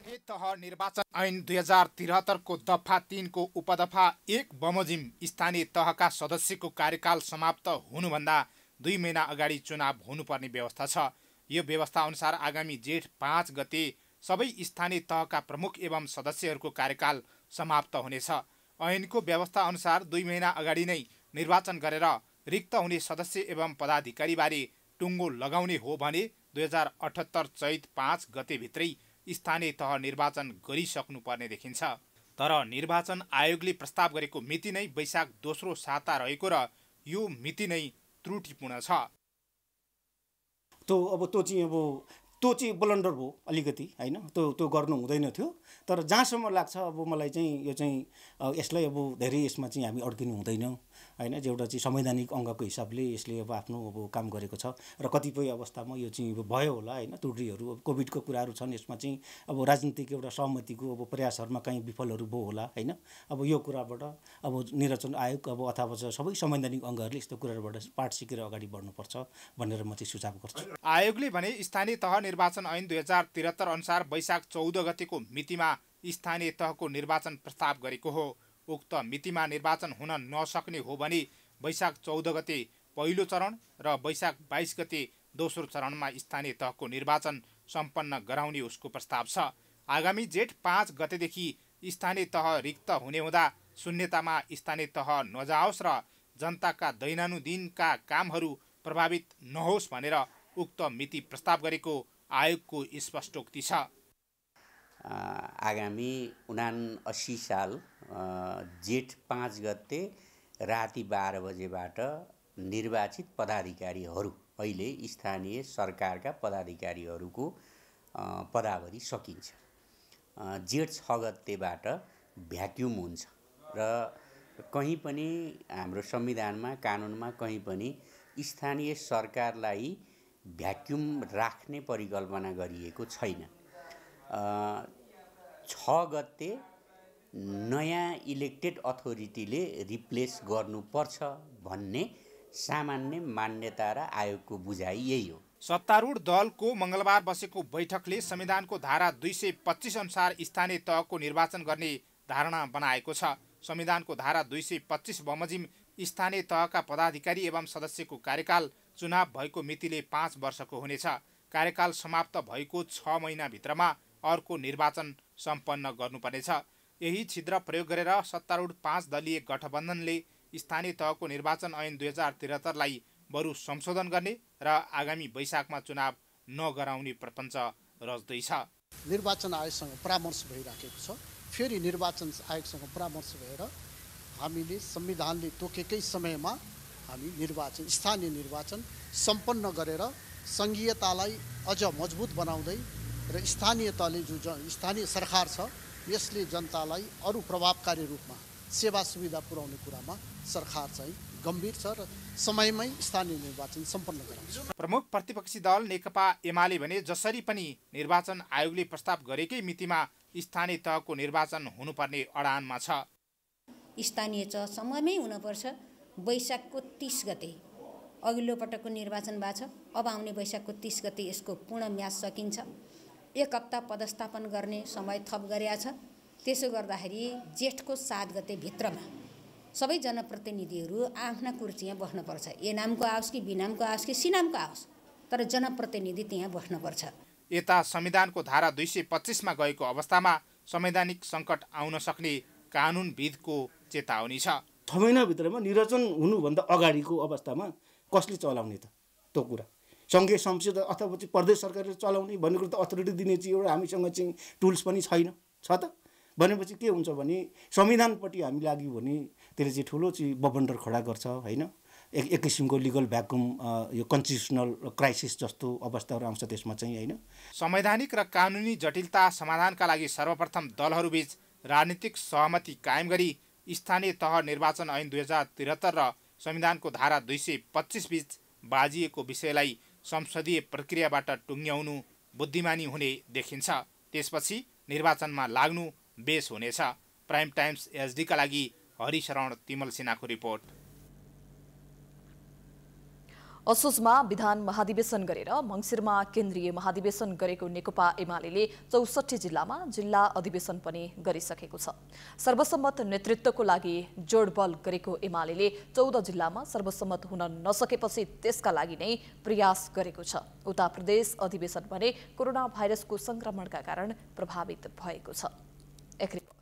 तह निर्वाचन ऐन 2073 को दफा 3 को उपदफा 1 बमोजिम स्थानीय तहका सदस्यको कार्यकाल समाप्त हुनुभन्दा 2 महिना अगाडि चुनाव हुनुपर्ने व्यवस्था छ। यो व्यवस्था अनुसार आगामी जेठ 5 गते सबै स्थानीय तहका प्रमुख एवं सदस्यहरूको कार्यकाल समाप्त हुनेछ। ऐनको व्यवस्था अनुसार 2 महिना अगाडि नै निर्वाचन गरेर रिक्त हुने सदस्य एवं पदाधिकारीबारे टुङ्गो लगाउने हो भने 2078 चैत 5 गते भित्रै स्थानीय तह निर्वाचन गरिसक्नुपर्ने देखिन्छ। तर निर्वाचन आयोगले प्रस्ताव गरेको मिति नै वैशाख 2 साता रहेको र यो मिति नै त्रुटिपूर्ण छ। त्यो चाहिँ ब्लन्डर भयो अलिकति हैन, त्यो गर्नु हुँदैन थियो। तर जहाँसम्म लाग्छ अब मलाई चाहिँ यो चाहिँ यसलाई अब धेरै यसमा चाहिँ हामी अड्किनु हुँदैन हैन। एउटा चाहिँ संवैधानिक अङ्गको हिसाबले यसले अब आफ्नो अब काम गरेको छ र कतिपय अवस्थामा यो चाहिँ भयो होला हैन। त्रुटिहरू अब कोभिडको कुराहरू छन्, यसमा चाहिँ अब राजनीतिक एउटा सहमतिको अब प्रयासहरूमा कहीँ विफलहरू भयो होला हैन। अब यो कुराबाट अब निर्वाचन आयोग अब अथवा सबै संवैधानिक अङ्गहरूले यस्तो कुराबाट पाठ सिकेर अगाडि बढ्नुपर्छ भनेर म चाहिँ सुझाव गर्छु। आयोगले भने स्थानीय तह निर्वाचन ऐन 2073 अनुसार वैशाख 14 गतेको मितिमा स्थानीय तहको निर्वाचन प्रस्ताव गरेको हो। उक्त मितिमा निर्वाचन हुन नसक्ने हो भने वैशाख 14 गते पहिलो चरण र वैशाख 22 गते दोस्रो चरणमा स्थानीय तहको निर्वाचन सम्पन्न गराउने उसको प्रस्ताव छ। आगामी जेठ 5 गतेदेखि स्थानीय तह रिक्त हुने हुँदा शून्यतामा स्थानीय तह नजाओस् र जनताका दैनन्दिनका कामहरू प्रभावित नहोस् भनेर उक्त मिति प्रस्ताव गरेको आयोगको स्पष्टोक्ति छ। आगामी 79 साल जेठ 5 गते राति 12 बजेबाट निर्वाचित पदाधिकारीहरू, अहिले स्थानीय सरकारका पदाधिकारीहरूको पदावधि सकिन्छ। जेठ 6 गतेबाट भ्याक्युम हुन्छ र कहीँ पनि हाम्रो संविधानमा कानुनमा कहीँ पनि स्थानीय सरकारलाई भ्याक्युम राख्ने परिकल्पना गरिएको छैन। 6 गते नयाँ इलेक्टेड अथोरिटीले रिप्लेस गर्नुपर्छ भन्ने सामान्य मान्यता र आयोगको बुझाइ यही हो। सत्तारूढ दलको मंगलबार बसेको बैठकले संविधानको धारा 225 अनुसार स्थानीय तहको निर्वाचन गर्ने धारणा बनाएको छ। संविधानको धारा 225 बमोजिम स्थानीय तहका पदाधिकारी एवं सदस्यको कार्यकाल चुनाव भएको मितिले 5 वर्षको हुनेछ। कार्यकाल समाप्त भएको 6 महिनाभित्रमा अर्को निर्वाचन सम्पन्न गर्नुपर्नेछ। यही छिद्र प्रयोग गरेर सत्तारूढ 5 दलीय गठबन्धनले स्थानीय तहको निर्वाचन ऐन 2073लाई बरु संशोधन गर्ने र आगामी वैशाखमा चुनाव नगराउने प्रपञ्च रच्दैछ। निर्वाचन आयोगसँग परामर्श भइराखेको छ। फेरि निर्वाचन आयोगसँग परामर्श भएर हामीले संविधानले तोकेकै समयमा हामी स्थानीय निर्वाचन सम्पन्न गरेर सङ्घीयतालाई अझ मजबुत बनाउँदै र स्थानीय तहले जो स्थानीय सरकार छ यसले जनतालाई अरू प्रभावकारी रूपमा सेवा सुविधा पुर्याउने कुरामा सरकार चाहिँ गम्भीर छ र समयमै स्थानीय निर्वाचन सम्पन्न गराउँछ। प्रमुख प्रतिपक्षी दल नेकपा एमाले भने जसरी पनि निर्वाचन आयोगले प्रस्ताव गरेकै मितिमा स्थानीय तहको निर्वाचन हुनुपर्ने अडानमा छ। स्थानीय तह समयमै हुनुपर्छ। वैशाखको 30 गते अघिल्लो पटकको निर्वाचन भएको छ। अब आउने वैशाखको 30 गते यसको पूर्ण म्याद सकिन्छ। 1 हप्ता पदस्थापन गर्ने समय थप गरेका छ। त्यसो गर्दाखेरि जेठको 7 गते भित्रमा सबै जनप्रतिनिधिहरू आफ्ना कुर्सीमा बस्नुपर्छ। ए नामको आओस् कि बी नामको आओस् कि सी नामको आओस्, तर जनप्रतिनिधि त्यहाँ बस्नुपर्छ। यता संविधानको धारा 225मा गएको अवस्थामा संवैधानिक सङ्कट आउन सक्ने कानुनविदको चेतावनी छ। 6 महिनाभित्रमा निर्वाचन हुनुभन्दा अगाडिको अवस्थामा कसले चलाउने त त्यो कुरा? सङ्घीय संसद अथवा प्रदेश सरकारले चलाउने भन्ने कुरो त अथोरिटी दिने चाहिँ एउटा हामीसँग चाहिँ टुल्स पनि छैन छ त। भनेपछि के हुन्छ भने संविधानपट्टि हामी लाग्यो भने त्यसले चाहिँ ठुलो चाहिँ बबन्डर खडा गर्छ होइन। एक किसिमको लिगल भ्याकुम यो कन्स्टिट्युसनल क्राइसिस जस्तो अवस्थाहरू आउँछ त्यसमा चाहिँ होइन। संवैधानिक र कानुनी जटिलता समाधानका लागि सर्वप्रथम दलहरूबीच राजनीतिक सहमति कायम गरी स्थानीय तह निर्वाचन ऐन 2073 र संविधानको धारा 225 बीच बाजिएको विषयलाई संसदीय प्रक्रियाबाट टुङ्ग्याउनु बुद्धिमानी हुने देखिन्छ। त्यसपछि निर्वाचनमा लाग्नु बेस हुनेछ। प्राइम टाइम्स एचडीका लागि हरिशरण तिमल सिन्हाको रिपोर्ट। असोजमा विधान महाधिवेशन गरेर मङ्सिरमा केन्द्रीय महाधिवेशन गरेको नेकपा एमाले 64 जिल्लामा जिल्ला अधिवेशन पनि गरिसकेको छ। सर्वसम्मत नेतृत्वको लागि जोडबल गरेको एमाले 14 जिल्लामा सर्वसम्मत हुन नसकेपछि त्यसका लागि नै प्रयास गरेको छ। उता प्रदेश अधिवेशन भने कोरोना भाइरसको संक्रमणका कारण प्रभावित भएको छ। एक रिपोर्ट।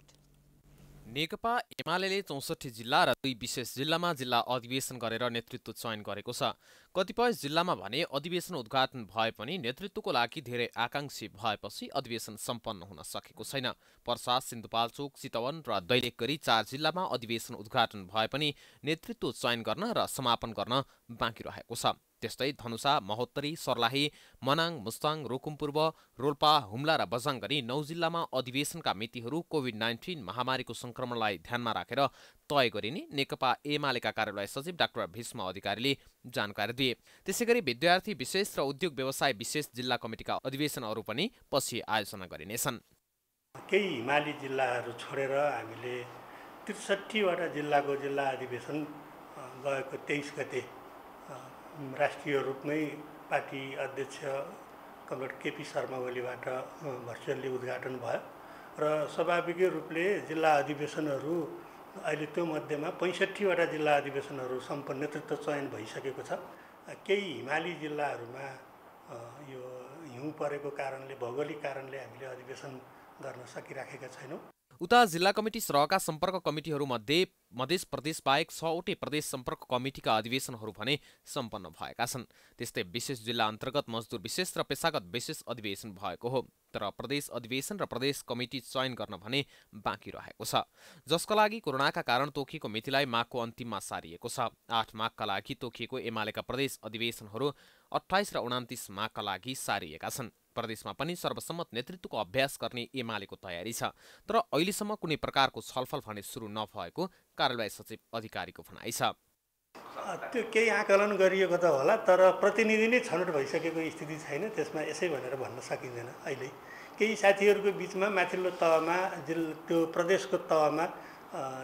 नेकपा एमाले 64 जिल्ला र 2 विशेष जिल्लामा जिल्ला अधिवेशन गरेर नेतृत्व चयन गरेको छ। कतिपय जिल्लामा भने अधिवेशन उद्घाटन भए पनि नेतृत्वको लागि धेरै आकांक्षी भएपछि अधिवेशन सम्पन्न हुन सकेको छैन। पर्सा, सिन्धुपाल्चोक, चितवन र दैलेख गरी 4 जिल्लामा अधिवेशन उद्घाटन भए पनि नेतृत्व चयन गर्न र समापन गर्न बाँकी रहेको छ। त्यस्तै धनुषा, महोत्तरी, सर्लाही, मनाङ, मुस्ताङ, रुकुम पूर्व, रोल्पा, हुम्ला र बझाङ गरी 9 जिल्लामा अधिवेशनका मितिहरू कोभिड-19 महामारीको संक्रमणलाई ध्यानमा राखेर तय गरिने नेकपा एमालेका कार्यालय सचिव डाक्टर भीष्म अधिकारीले जानकारी दिए। त्यसैगरी विद्यार्थी विशेष र उद्योग व्यवसाय विशेष जिल्ला कमिटिका अधिवेशनहरू पनि पछि आयोजना गरिनेछन्। केही हिमाली जिल्लाहरू छोडेर हामीले 63वटा जिल्लाको जिल्ला अधिवेशन गएको 23 गते राष्ट्रिय रूपमै पार्टी अध्यक्ष कमरेड केपी शर्मा ओलीबाट भर्चुअली उद्घाटन भयो र स्वाभाविकै रूपले जिल्ला अधिवेशनहरू अहिले त्यो मध्येमा 65वटा जिल्ला अधिवेशनहरू सम्पन्न नेतृत्व चयन भइसकेको छ। केही हिमाली जिल्लाहरूमा यो हिउँ परेको कारणले भौगोलिक कारणले हामीले अधिवेशन गर्न सकिराखेका छैनौँ। उता जिल्ला कमिटी सरहका सम्पर्क कमिटीहरूमध्ये मध्य प्रदेश बाहेक 6वटै प्रदेश सम्पर्क कमिटीका अधिवेशनहरू भने सम्पन्न भएका छन्। त्यस्तै विशेष जिल्ला अन्तर्गत मजदुर विशेष र पेशागत विशेष अधिवेशन भएको हो। तर प्रदेश अधिवेशन र प्रदेश कमिटी चयन गर्न भने बाँकी रहेको छ, जसका लागि कोरोनाका कारण तोकिएको मितिलाई माघको अन्तिममा सारिएको छ। 8 माघका लागि तोकिएको एमालेका प्रदेश अधिवेशनहरू 28 र 29 माघका लागि सारिएका छन्। प्रदेशमा पनि सर्वसम्मत नेतृत्वको अभ्यास गर्ने एमालेको तयारी छ, तर अहिलेसम्म कुनै प्रकारको छलफल भने सुरु नभएको कार्यालय सचिव अधिकारीको भनाइ छ। त्यो केही आकलन गरिएको त होला, तर प्रतिनिधि नै छनौट भइसकेको स्थिति छैन। त्यसमा यसै भनेर भन्न सकिँदैन। अहिले केही साथीहरूको बिचमा माथिल्लो तहमा त्यो प्रदेशको तहमा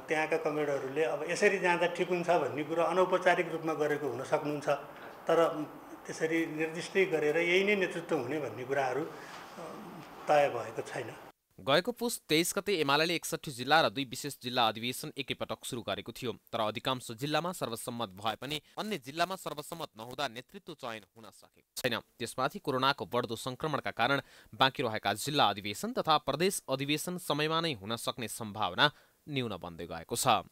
त्यहाँका कमेडहरूले अब यसरी जाँदा ठिक हुन्छ भन्ने कुरो अनौपचारिक रूपमा गरेको हुन सक्नुहुन्छ, तर त्यसरी निर्दिष्टै गरेर यही नै नेतृत्व हुने भन्ने कुराहरू तय भएको छैन। गएको पुस 23 गते एमाले 61 जिल्ला र 2 विशेष जिल्ला अधिवेशन एकैपटक सुरु गरेको थियो, तर अधिकांश जिल्लामा सर्वसम्मत भए पनि अन्य जिल्लामा सर्वसम्मत नहुँदा नेतृत्व चयन हुन सकेको छैन। त्यसमाथि कोरोनाको बढ्दो संक्रमणका कारण बाँकी रहेका जिल्ला अधिवेशन तथा प्रदेश अधिवेशन समयमा नै हुन सक्ने सम्भावना न्यून बन्दै गएको छ।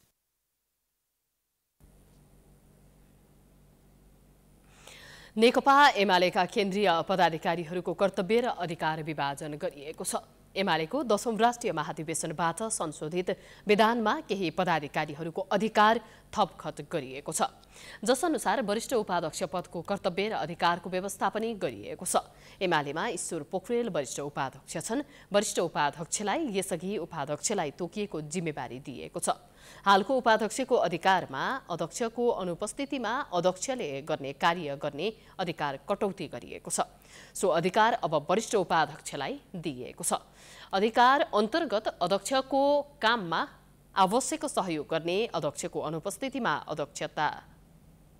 नेकपा एमालेका केन्द्रीय पदाधिकारीहरूको कर्तव्य र अधिकार विभाजन गरिएको छ। एमालेको 10औं राष्ट्रिय महाधिवेशनबाट संशोधित विधानमा केही पदाधिकारीहरूको अधिकार थपखत गरिएको छ, जसअनुसार वरिष्ठ उपाध्यक्ष पदको कर्तव्य र अधिकारको व्यवस्था पनि गरिएको छ। एमालेमा ईश्वर पोखरेल वरिष्ठ उपाध्यक्ष छन्। वरिष्ठ उपाध्यक्षलाई यसअघि उपाध्यक्षलाई तोकिएको जिम्मेवारी दिएको छ। हालको उपाध्यक्षको अधिकारमा अध्यक्षको अनुपस्थितिमा अध्यक्षले गर्ने कार्य गर्ने अधिकार कटौती गरिएको छ। सो अधिकार अब वरिष्ठ उपाध्यक्षलाई दिइएको छ। अधिकार अन्तर्गत अध्यक्षको काममा आवश्यक सहयोग गर्ने, अध्यक्षको अनुपस्थितिमा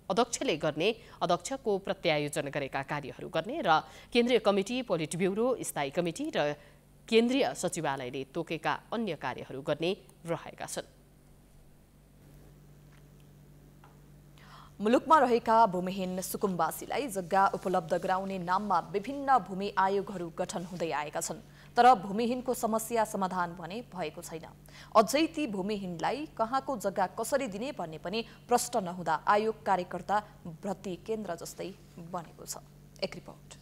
अध्यक्षले गर्ने, अध्यक्षको प्रत्यायोजन गरेका कार्यहरू गर्ने र केन्द्रीय कमिटी, पोलिट ब्युरो, स्थायी कमिटी र केन्द्रीय सचिवालयले तोकेका अन्य कार्यहरू गर्ने रहेका छन्। मुलुकमा रहेका भूमिहीन सुकुम्बासीलाई जग्गा उपलब्ध गराउने नाममा विभिन्न भूमि आयोगहरू गठन हुँदै आएका छन्, तर भूमिहीनको समस्या समाधान भने भएको छैन। अझै ती भूमिहीनलाई कहाँको जग्गा कसरी दिने भन्ने पनि प्रश्न नहुँदा आयोग कार्यकर्ता भर्ती केन्द्र जस्तै बनेको छ। एक रिपोर्ट।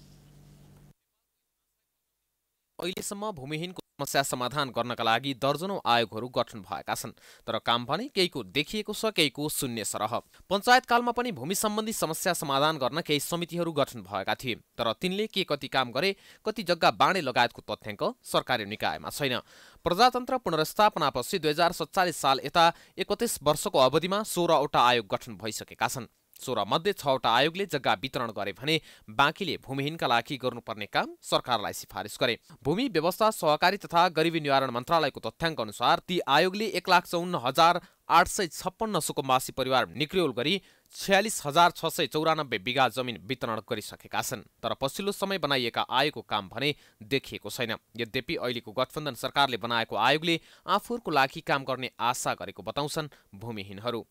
अहिलेसम्म भूमिहीनको समस्या समाधान गर्नका लागि दर्जनौं आयोगहरू गठन भएका छन्, तर काम भने केहीको देखिएको छ, केहीको शून्य सरह। पञ्चायतकालमा पनि भूमि सम्बन्धी समस्या समाधान गर्न केही समितिहरू गठन भएका थिए, तर तिनले के कति काम गरे, कति जग्गा बाँडे लगायतको तथ्याङ्क सरकारी निकायमा छैन। प्रजातन्त्र पुनर्स्थापनापछि 2047 साल यता 31 वर्षको अवधिमा 16वटा आयोग गठन भइसकेका छन्। 16 मध्ये 6वटा आयोगले जग्गा वितरण गरे भने बाँकीले भूमिहीनका लागि गर्नुपर्ने काम सरकारलाई सिफारिस गरे। भूमि व्यवस्था, सहकारी तथा गरिबी निवारण मन्त्रालयको तथ्याङ्क अनुसार ती आयोगले 1,54,856 सुकुम्बासी परिवार निक्रियोल गरी 46,694 बिघा जमिन वितरण गरिसकेका छन्, तर पछिल्लो समय बनाइएका आयोगको काम भने देखिएको छैन। यद्यपि अहिलेको गठबन्धन सरकारले बनाएको आयोगले आफूहरूको लागि काम गर्ने आशा गरेको बताउँछन् भूमिहीनहरू।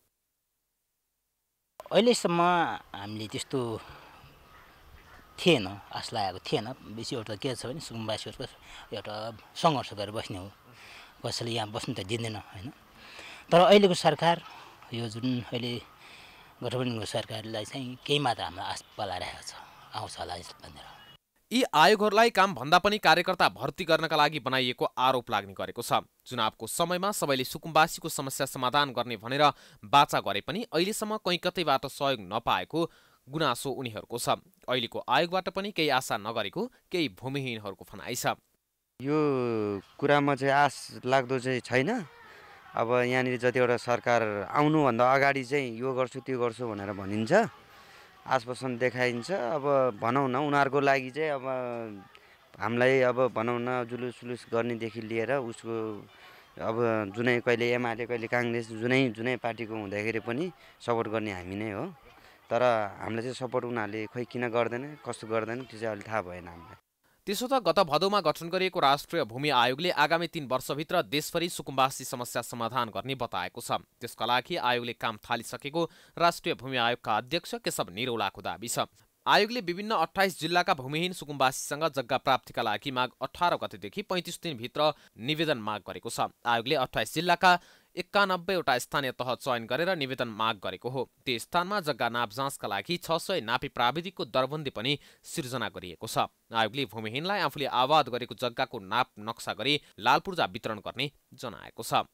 अहिलेसम्म हामीले त्यस्तो थिएन, आश लागेको थिएन। बेसी एउटा के छ भने सुकुम्बासीहरूको एउटा सङ्घर्ष गरेर बस्ने हो, कसैले यहाँ बस्नु त दिँदैन होइन। तर अहिलेको सरकार, यो जुन अहिले गठबन्धनको सरकारलाई चाहिँ केही मात्रामा आश पलाइरहेको छ, आउँछ होला भनेर। यी आयोगहरूलाई काम भन्दा पनि कार्यकर्ता भर्ती गर्नका लागि बनाइएको आरोप लाग्ने गरेको छ। चुनावको समयमा सबैले सुकुम्बासीको समस्या समाधान गर्ने भनेर बाचा गरे पनि अहिलेसम्म कहीँ कतैबाट सहयोग नपाएको गुनासो उनीहरूको छ। अहिलेको आयोगबाट पनि केही आशा नगरेको केही भूमिहीनहरूको भनाइ छ। यो कुरामा चाहिँ आश लाग्दो चाहिँ छैन। अब यहाँनिर जतिवटा सरकार आउनुभन्दा अगाडि चाहिँ यो गर्छु त्यो गर्छु भनेर भनिन्छ, आश्वासन देखाइन्छ। अब भनौँ न उनीहरूको लागि चाहिँ अब हामीलाई अब भनौँ न जुलुस गर्नेदेखि लिएर उसको अब जुनै कहिले एमाले कहिले काङ्ग्रेस जुनै पार्टीको हुँदाखेरि पनि सपोर्ट गर्ने हामी नै हो। तर हामीलाई चाहिँ सपोर्ट उनीहरूले खोइ किन गर्दैन, कस्तो गर्दैन त्यो चाहिँ अहिले थाहा भएन हामीलाई। त्यसो त गत भदौमा गठन गरिएको राष्ट्रिय भूमि आयोगले आगामी 3 वर्षभित्र देशभरि सुकुम्बासी समस्या समाधान गर्ने बताएको छ। त्यसका लागि आयोगले काम थालिसकेको राष्ट्रिय भूमि आयोगका अध्यक्ष केशव निरौलाको दाबी छ। आयोगले विभिन्न 28 जिल्लाका भूमिहीन सुकुम्बासीसँग जग्गा प्राप्तिका लागि माघ 18 गतेदेखि 35 दिनभित्र निवेदन माग गरेको छ। आयोगले 28 जिल्लाका 91वटा स्थानीय तह चयन गरेर निवेदन माग गरेको हो। त्यो स्थानमा जग्गा नाप जाँचका लागि 600 नापी प्राविधिकको दरबन्दी पनि सिर्जना गरिएको छ। आयोगले भूमिहीनलाई आफूले आवाद गरेको जग्गाको नाप नक्सा गरी लालपूर्जा वितरण गर्ने जनाएको छ।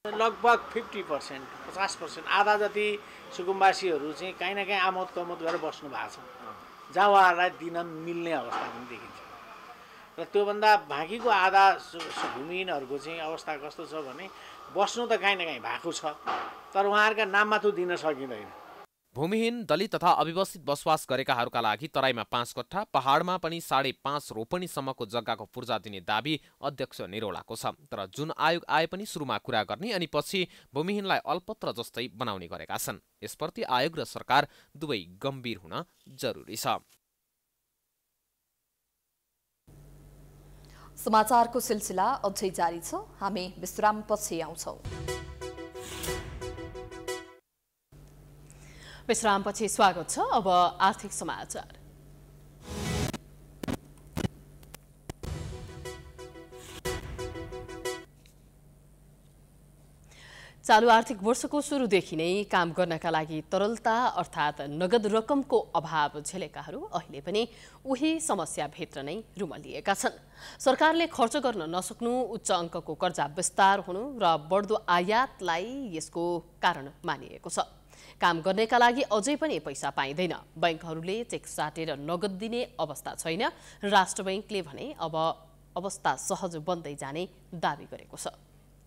लगभग 50%, 50%, आधा जति सुकुम्बासीहरू चाहिँ काहीँ न काहीँ आमोद कमोद गरेर बस्नु भएको छ, जहाँ उहाँहरूलाई दिन मिल्ने अवस्था पनि देखिन्छ। र त्योभन्दा बाँकीको आधा भूमिहीनहरूको चाहिँ अवस्था कस्तो छ भने बस्नु त काहीँ न काहीँ भएको छ, तर उहाँहरूका नाममा त्यो दिन सकिँदैन। भूमिहीन, दलित तथा अव्यवस्थित बसोबास गरेकाहरूका लागि तराईमा 5 कट्ठा, पहाडमा पनि 5.5 रोपनीसम्मको जग्गाको पूर्जा दिने दाबी अध्यक्ष निरौलाको छ। तर जुन आयोग आए पनि सुरुमा कुरा गर्ने अनि पछि भूमिहीनलाई अलपत्र जस्तै बनाउने गरेका छन्। यसप्रति आयोग र सरकार दुवै गम्भीर हुन जरुरी छ। समाचारको सिलसिला अझै जारी छ। हामी विश्रामपछि आउँछौं। विश्रामपछि स्वागत छ। अब आर्थिक समाचार। चालू आर्थिक वर्षको सुरुदेखि नै काम गर्नका लागि तरलता अर्थात् नगद रकमको अभाव झेलेकाहरू अहिले पनि उही समस्याभित्र नै रुमलिएका छन्। सरकारले खर्च गर्न नसक्नु, उच्च अङ्कको कर्जा विस्तार हुनु र बढ्दो आयातलाई यसको कारण मानिएको छ। काम गर्नका लागि अझै पनि पैसा पाइँदैन। बैंकहरूले चेक साटेर नगद दिने अवस्था छैन। राष्ट्र बैंकले भने अब अवस्था सहज बन्दै जाने दाबी गरेको छ।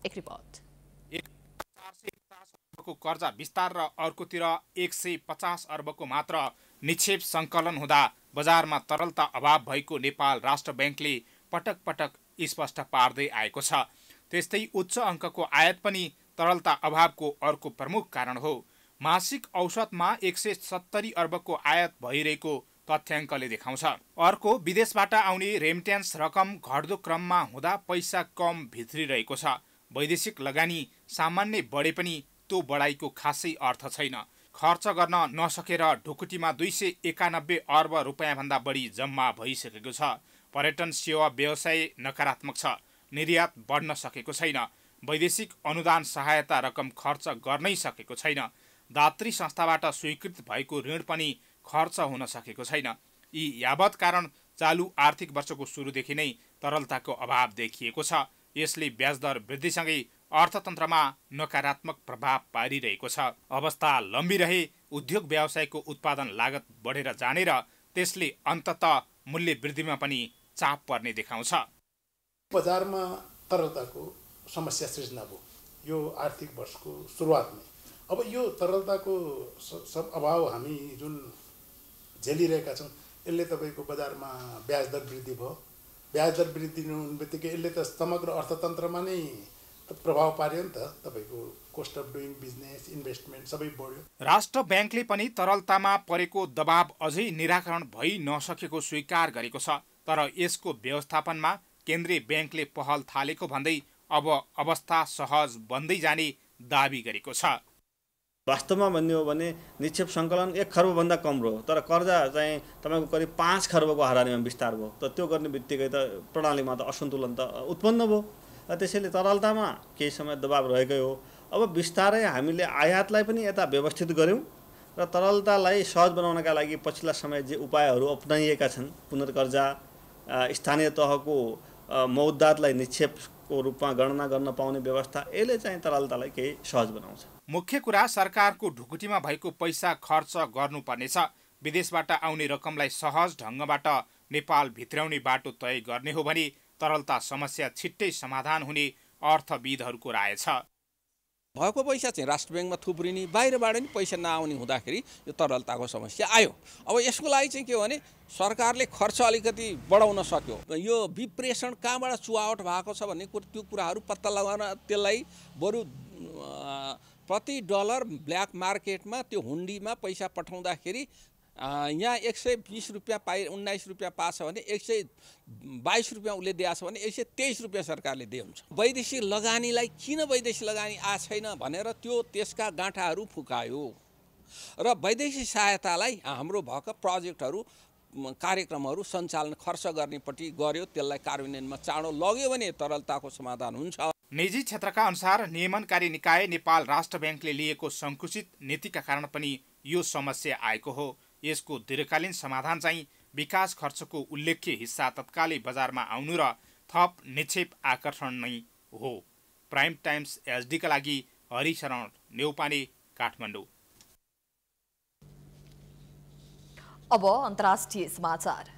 एक रिपोर्ट। को कर्जा विस्तार र अर्कोतिर 150 अर्बको मात्र निक्षेप सङ्कलन हुँदा बजारमा तरलता अभाव भएको नेपाल राष्ट्र बैंकले पटक पटक स्पष्ट पार्दै आएको छ। त्यस्तै उच्च अङ्कको आयात पनि तरलता अभावको अर्को प्रमुख कारण हो। मासिक औसतमा 170 अर्बको आयात भइरहेको तथ्याङ्कले देखाउँछ। अर्को, विदेशबाट आउने रेमिट्यान्स रकम घट्दो क्रममा हुँदा पैसा कम भित्रिरहेको छ। वैदेशिक लगानी सामान्य बढे पनि त्यो बढाइको खासै अर्थ छैन। खर्च गर्न नसकेर ढुकुटीमा 291 अर्ब रुपियाँभन्दा बढी जम्मा भइसकेको छ। पर्यटन सेवा व्यवसाय नकारात्मक छ। निर्यात बढ्न सकेको छैन। वैदेशिक अनुदान सहायता रकम खर्च गर्नै सकेको छैन। दात्री संस्थाबाट स्वीकृत भएको ऋण पनि खर्च हुन सकेको छैन। यी यावत कारण चालू आर्थिक वर्षको सुरुदेखि नै तरलताको अभाव देखिएको छ। यसले ब्याजदर वृद्धिसँगै अर्थतन्त्रमा नकारात्मक प्रभाव पारिरहेको छ। अवस्था लम्बी रहे उद्योग व्यवसायको उत्पादन लागत बढेर जाने र त्यसले अन्ततः मूल्य वृद्धिमा पनि चाप पर्ने देखाउँछ। बजारमा तरलताको समस्या सृजना भयो यो आर्थिक वर्षको सुरुवातमै। अब यो तरलताको अभाव हामी जुन झेलिरहेका छौँ यसले तपाईँको बजारमा ब्याज दर वृद्धि भयो। ब्याज दर वृद्धि हुने बित्तिकै यसले त समग्र अर्थतन्त्रमा नै प्रभाव पार्यो नि त। तपाईँको cost of doing business, investment सबै बढ्यो। राष्ट्र बैंकले पनि तरलतामा परेको दबाव अझै निराकरण भइ नसकेको स्वीकार गरेको छ। तर यसको व्यवस्थापनमा केन्द्रीय बैंकले पहल थालेको भन्दै अब अवस्था सहज बन्दै जाने दाबी गरेको छ। वास्तवमा भन्ने हो भने निक्षेप सङ्कलन 1 खर्बभन्दा कम रह्यो, तर कर्जा चाहिँ तपाईँको करिब 5 खर्बको हाराहारीमा विस्तार भयो। त त्यो गर्ने बित्तिकै त प्रणालीमा त असन्तुलन त उत्पन्न भयो। त्यसैले तरलतामा केही समय दबाब रहेकै हो। अब बिस्तारै हामीले आयातलाई पनि यता व्यवस्थित गऱ्यौँ र तरलतालाई सहज बनाउनका लागि पछिल्ला समय जे उपायहरू अपनाइएका छन्, पुनर्कर्जा, स्थानीय तहको मौद्दातलाई निक्षेपको रूपमा गणना गर्न पाउने व्यवस्था, यसले चाहिँ तरलतालाई केही सहज बनाउँछ। मुख्य कुरा सरकारको ढुकुटीमा भएको पैसा खर्च गर्नुपर्नेछ। विदेशबाट आउने रकमलाई सहज ढङ्गबाट नेपाल भित्राउने बाटो तय गर्ने हो भने तरलता समस्या छिट्टै समाधान हुने अर्थविदहरूको राय छ। भएको पैसा चाहिँ राष्ट्र ब्याङ्कमा थुप्रिने, बाहिरबाट नि पैसा नआउने हुँदाखेरि यो तरलताको समस्या आयो। अब यसको लागि चाहिँ के हो भने सरकारले खर्च अलिकति बढाउन सक्यो। यो विप्रेषण कहाँबाट चुहावट भएको छ भन्ने त्यो कुराहरू पत्ता लगाउन त्यसलाई बरु प्रति डलर ब्ल्याक मार्केटमा त्यो हुन्डीमा पैसा पठाउँदाखेरि यहाँ 120 रुपियाँ 19 रुपियाँ पाछ भने 122 रुपियाँ उसले दिएछ भने 123 रुपियाँ सरकारले दिन्छ। वैदेशिक लगानीलाई किन वैदेशिक लगानी आ छैन भनेर त्यो त्यसका गाँठाहरू फुकायो र वैदेशिक सहायतालाई हाम्रो भएका प्रोजेक्टहरू कार्यक्रमहरू सञ्चालन खर्च गर्नेपट्टि गर्यो, त्यसलाई कार्यान्वयनमा चाँडो लग्यो भने तरलताको समाधान हुन्छ। निजी क्षेत्रका अनुसार नियमनकारी निकाय नेपाल राष्ट्र बैंकले लिएको सङ्कुचित नीतिका कारण पनि यो समस्या आएको हो। यसको दीर्घकालीन समाधान चाहिँ विकास खर्चको उल्लेख्य हिस्सा तत्कालै बजारमा आउनु र थप निक्षेप आकर्षण नै हो। प्राइम टाइम्स एचडी का लागि हरिशरण नेउपाने, काठमाडौँ। अब अन्तर्राष्ट्रिय समाचार।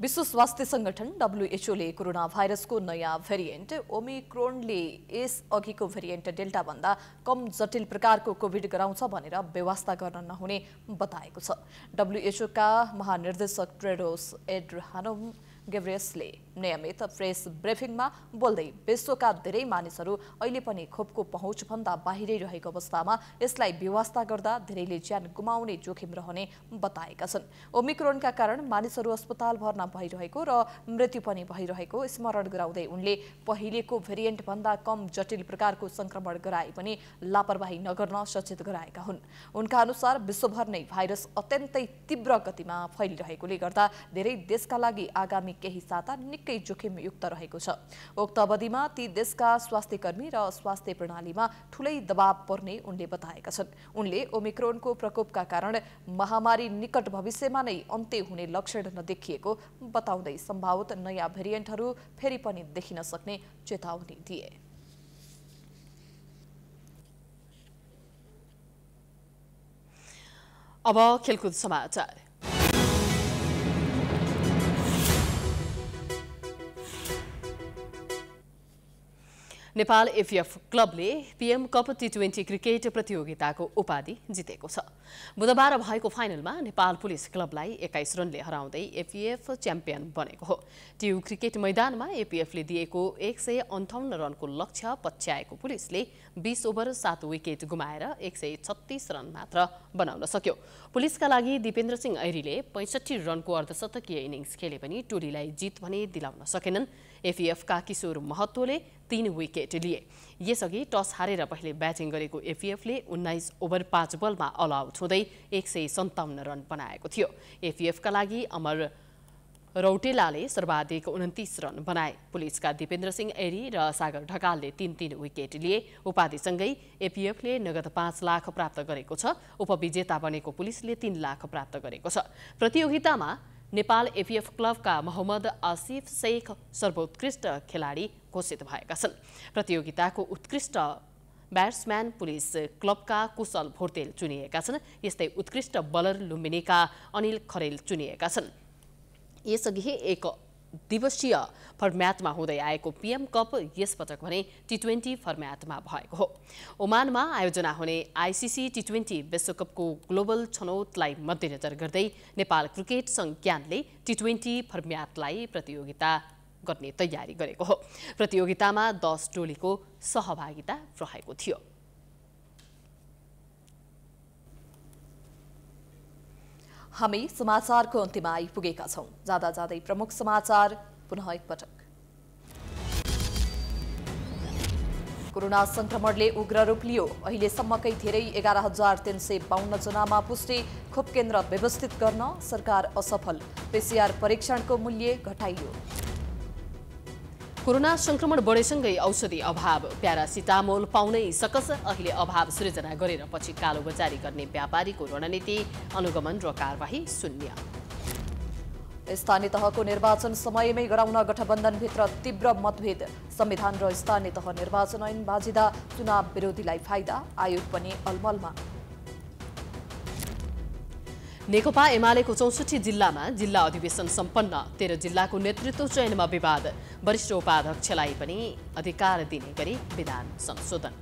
विश्व स्वास्थ्य संगठन WHO ले कोरोना भाइरसको नयाँ भेरिएन्ट ओमिक्रोनले यस अघिको भेरिएन्ट डेल्टा भन्दा कम जटिल प्रकारको कोभिड गराउँछ भनेर व्यवस्था गर्न नहुने बताएको छ। WHO का महानिर्देशक टेड्रोस एड्हानोम गेब्रेयससले नियमित प्रेस ब्रिफिङमा बोल्दै विश्वका धेरै मानिसहरू अहिले पनि खोपको पहुँचभन्दा बाहिरै रहेको अवस्थामा यसलाई व्यवस्था गर्दा धेरैले ज्यान गुमाउने जोखिम रहने बताएका छन्। ओमिक्रोनका कारण मानिसहरू अस्पताल भर्ना भइरहेको र मृत्यु पनि भइरहेको स्मरण गराउँदै उनले पहिलेको भेरिएन्ट भन्दा कम जटिल प्रकारको संक्रमण गराए पनि लापरवाही नगर्न सचेत गराएका हुन्। उनका अनुसार विश्वभर नै भाइरस अत्यन्तै तीव्र गतिमा फैलिरहेकोले गर्दा धेरै देशका लागि आगामी केही साता निकै जोखिमयुक्त रहेको छ। उक्त अवधिमा ती देशका स्वास्थ्यकर्मी र स्वास्थ्य प्रणालीमा ठूलै दबाव पर्ने उनले बताएका छन्। उनले ओमिक्रोनको प्रकोपका कारण महामारी निकट भविष्यमा नै अन्त्य हुने लक्षण नदेखिएको बताउँदै सम्भावित नयाँ भेरिएन्टहरू फेरि पनि देखिन सक्ने चेतावनी दिए। अब खेलकुद समाचार। नेपाल एफएफ क्लबले पीएम कप टी20 क्रिकेट प्रतियोगिताको उपाधि जितेको छ। बुधबार भएको फाइनलमा नेपाल पुलिस क्लबलाई 21 रनले हराउँदै एफएफ च्याम्पियन बनेको हो। ट्यु क्रिकेट मैदानमा एपीएफले दिएको 158 रनको लक्ष्य पछ्याएको पुलिसले 20 ओभर 7 विकेट गुमाएर 136 रन मात्र बनाउन सक्यो। पुलिसका लागि दिपेन्द्र सिंह ऐरीले 65 रनको अर्धशतकीय इनिङ्स खेले पनि टोलीलाई जित भने दिलाउन सकेनन्। एफएफका किशोर महतोले 3 विकेट लिए। यसअघि टस हारेर पहिले ब्याटिङ गरेको एफएफले 19 ओभर 5 बलमा अल आउट हुँदै 157 रन बनाएको थियो। एफएफका लागि अमर रौटेलाले सर्वाधिक 29 रन बनाए। पुलिसका दिपेन्द्र सिंह ऐरी र सागर ढकालले 3-3 विकेट लिए। उपाधिसँगै एपीएफले नगद 5 लाख प्राप्त गरेको छ। उपविजेता बनेको पुलिसले 3 लाख प्राप्त गरेको छ। प्रतियोगितामा नेपाल एपीएफ क्लबका मोहम्मद आसिफ शेख सर्वोत्कृष्ट खेलाडी घोषित भएका छन्। प्रतियोगिताको उत्कृष्ट ब्याट्सम्यान पुलिस क्लबका कुशल भोर्तेल चुनिएका छन्। यस्तै उत्कृष्ट बलर लुम्बिनीका अनिल खरेल चुनिएका छन्। यसअघि एक दिवसीय फर्म्याटमा हुँदै आएको पीएम कप यसपटक भने टी20 फर्म्याटमा भएको हो। ओमानमा आयोजना हुने आईसीसी टी20 विश्वकपको ग्लोबल छनौटलाई मध्यनजर गर्दै नेपाल क्रिकेट संज्ञानले टी20 फर्म्याटलाई प्रतियोगिता गर्ने तयारी गरेको हो। प्रतियोगितामा 10 टोलीको सहभागिता रहेको थियो। हामी समाचारको अन्त्यमा आइपुगेका छौं। जाँदा जाँदै प्रमुख समाचार पुनः एकपटक। कोरोना संक्रमणले उग्र रूप लियो। अहिलेसम्मकै धेरै 11,352 जनामा पुष्टि। खोप केन्द्र व्यवस्थित गर्न सरकार असफल। पीसीआर परीक्षणको मूल्य घटाइयो। कोरोना संक्रमण बढेसँगै औषधि अभाव। प्यारासिटामोल पाउनै सकस। अहिले अभाव सृजना गरेर पछि कालोबजारी गर्ने व्यापारीको रणनीति। अनुगमन र कारबाही शून्य। स्थानीय तहको निर्वाचन समयमै गराउन गठबन्धनभित्र तीव्र मतभेद। संविधान र स्थानीय तह निर्वाचन ऐन बाजिदा चुनाव विरोधीलाई फाइदा। आयोग पनि अलमलमा। नेकपा एमालेको 64 जिल्लामा जिल्ला अधिवेशन सम्पन्न। 13 जिल्लाको नेतृत्व चयनमा विवाद। वरिष्ठ उपाध्यक्षलाई पनि अधिकार दिने गरी विधान संशोधन।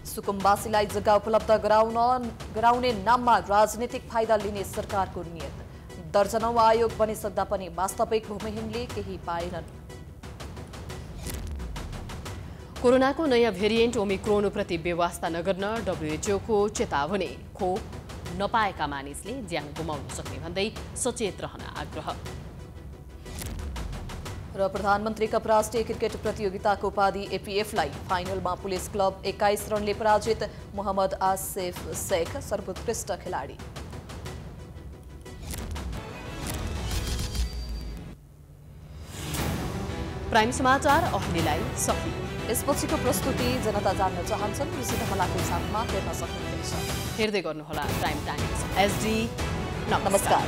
सुकुम्बासीलाई जग्गा उपलब्ध गराउने नाममा राजनीतिक फाइदा लिने सरकारको नियत। दर्जनौं आयोग बनिसक्दा पनि वास्तविक भूमिहीनले केही पाएनन्। कोरोनाको नयाँ भेरिएन्ट ओमिक्रोन प्रति व्यवस्था नगर्न डब्ल्युएचओको चेतावनी। खोप नपाएका मानिसले ज्यान गुमाउन सक्ने भन्दै सचेत रहन आग्रह। र प्रधानमन्त्री कप राष्ट्रिय क्रिकेट प्रतियोगिताको उपाधि एपीएफलाई फाइनलमा पुलिस क्लब 21 रनले पराजित। मोहम्मद आसिफ शेख सर्वोत्कृष्ट खेलाडी। प्राइम समाचार अहिलेलाई सकियो। यसपछिको प्रस्तुति जनता जान्न चाहन्छन् ऋषि धमलाको साथमा हेर्न सक्नुहुनेछ। हेर्दै गर्नुहोला प्राइम टाइम्स एसडी। नमस्कार।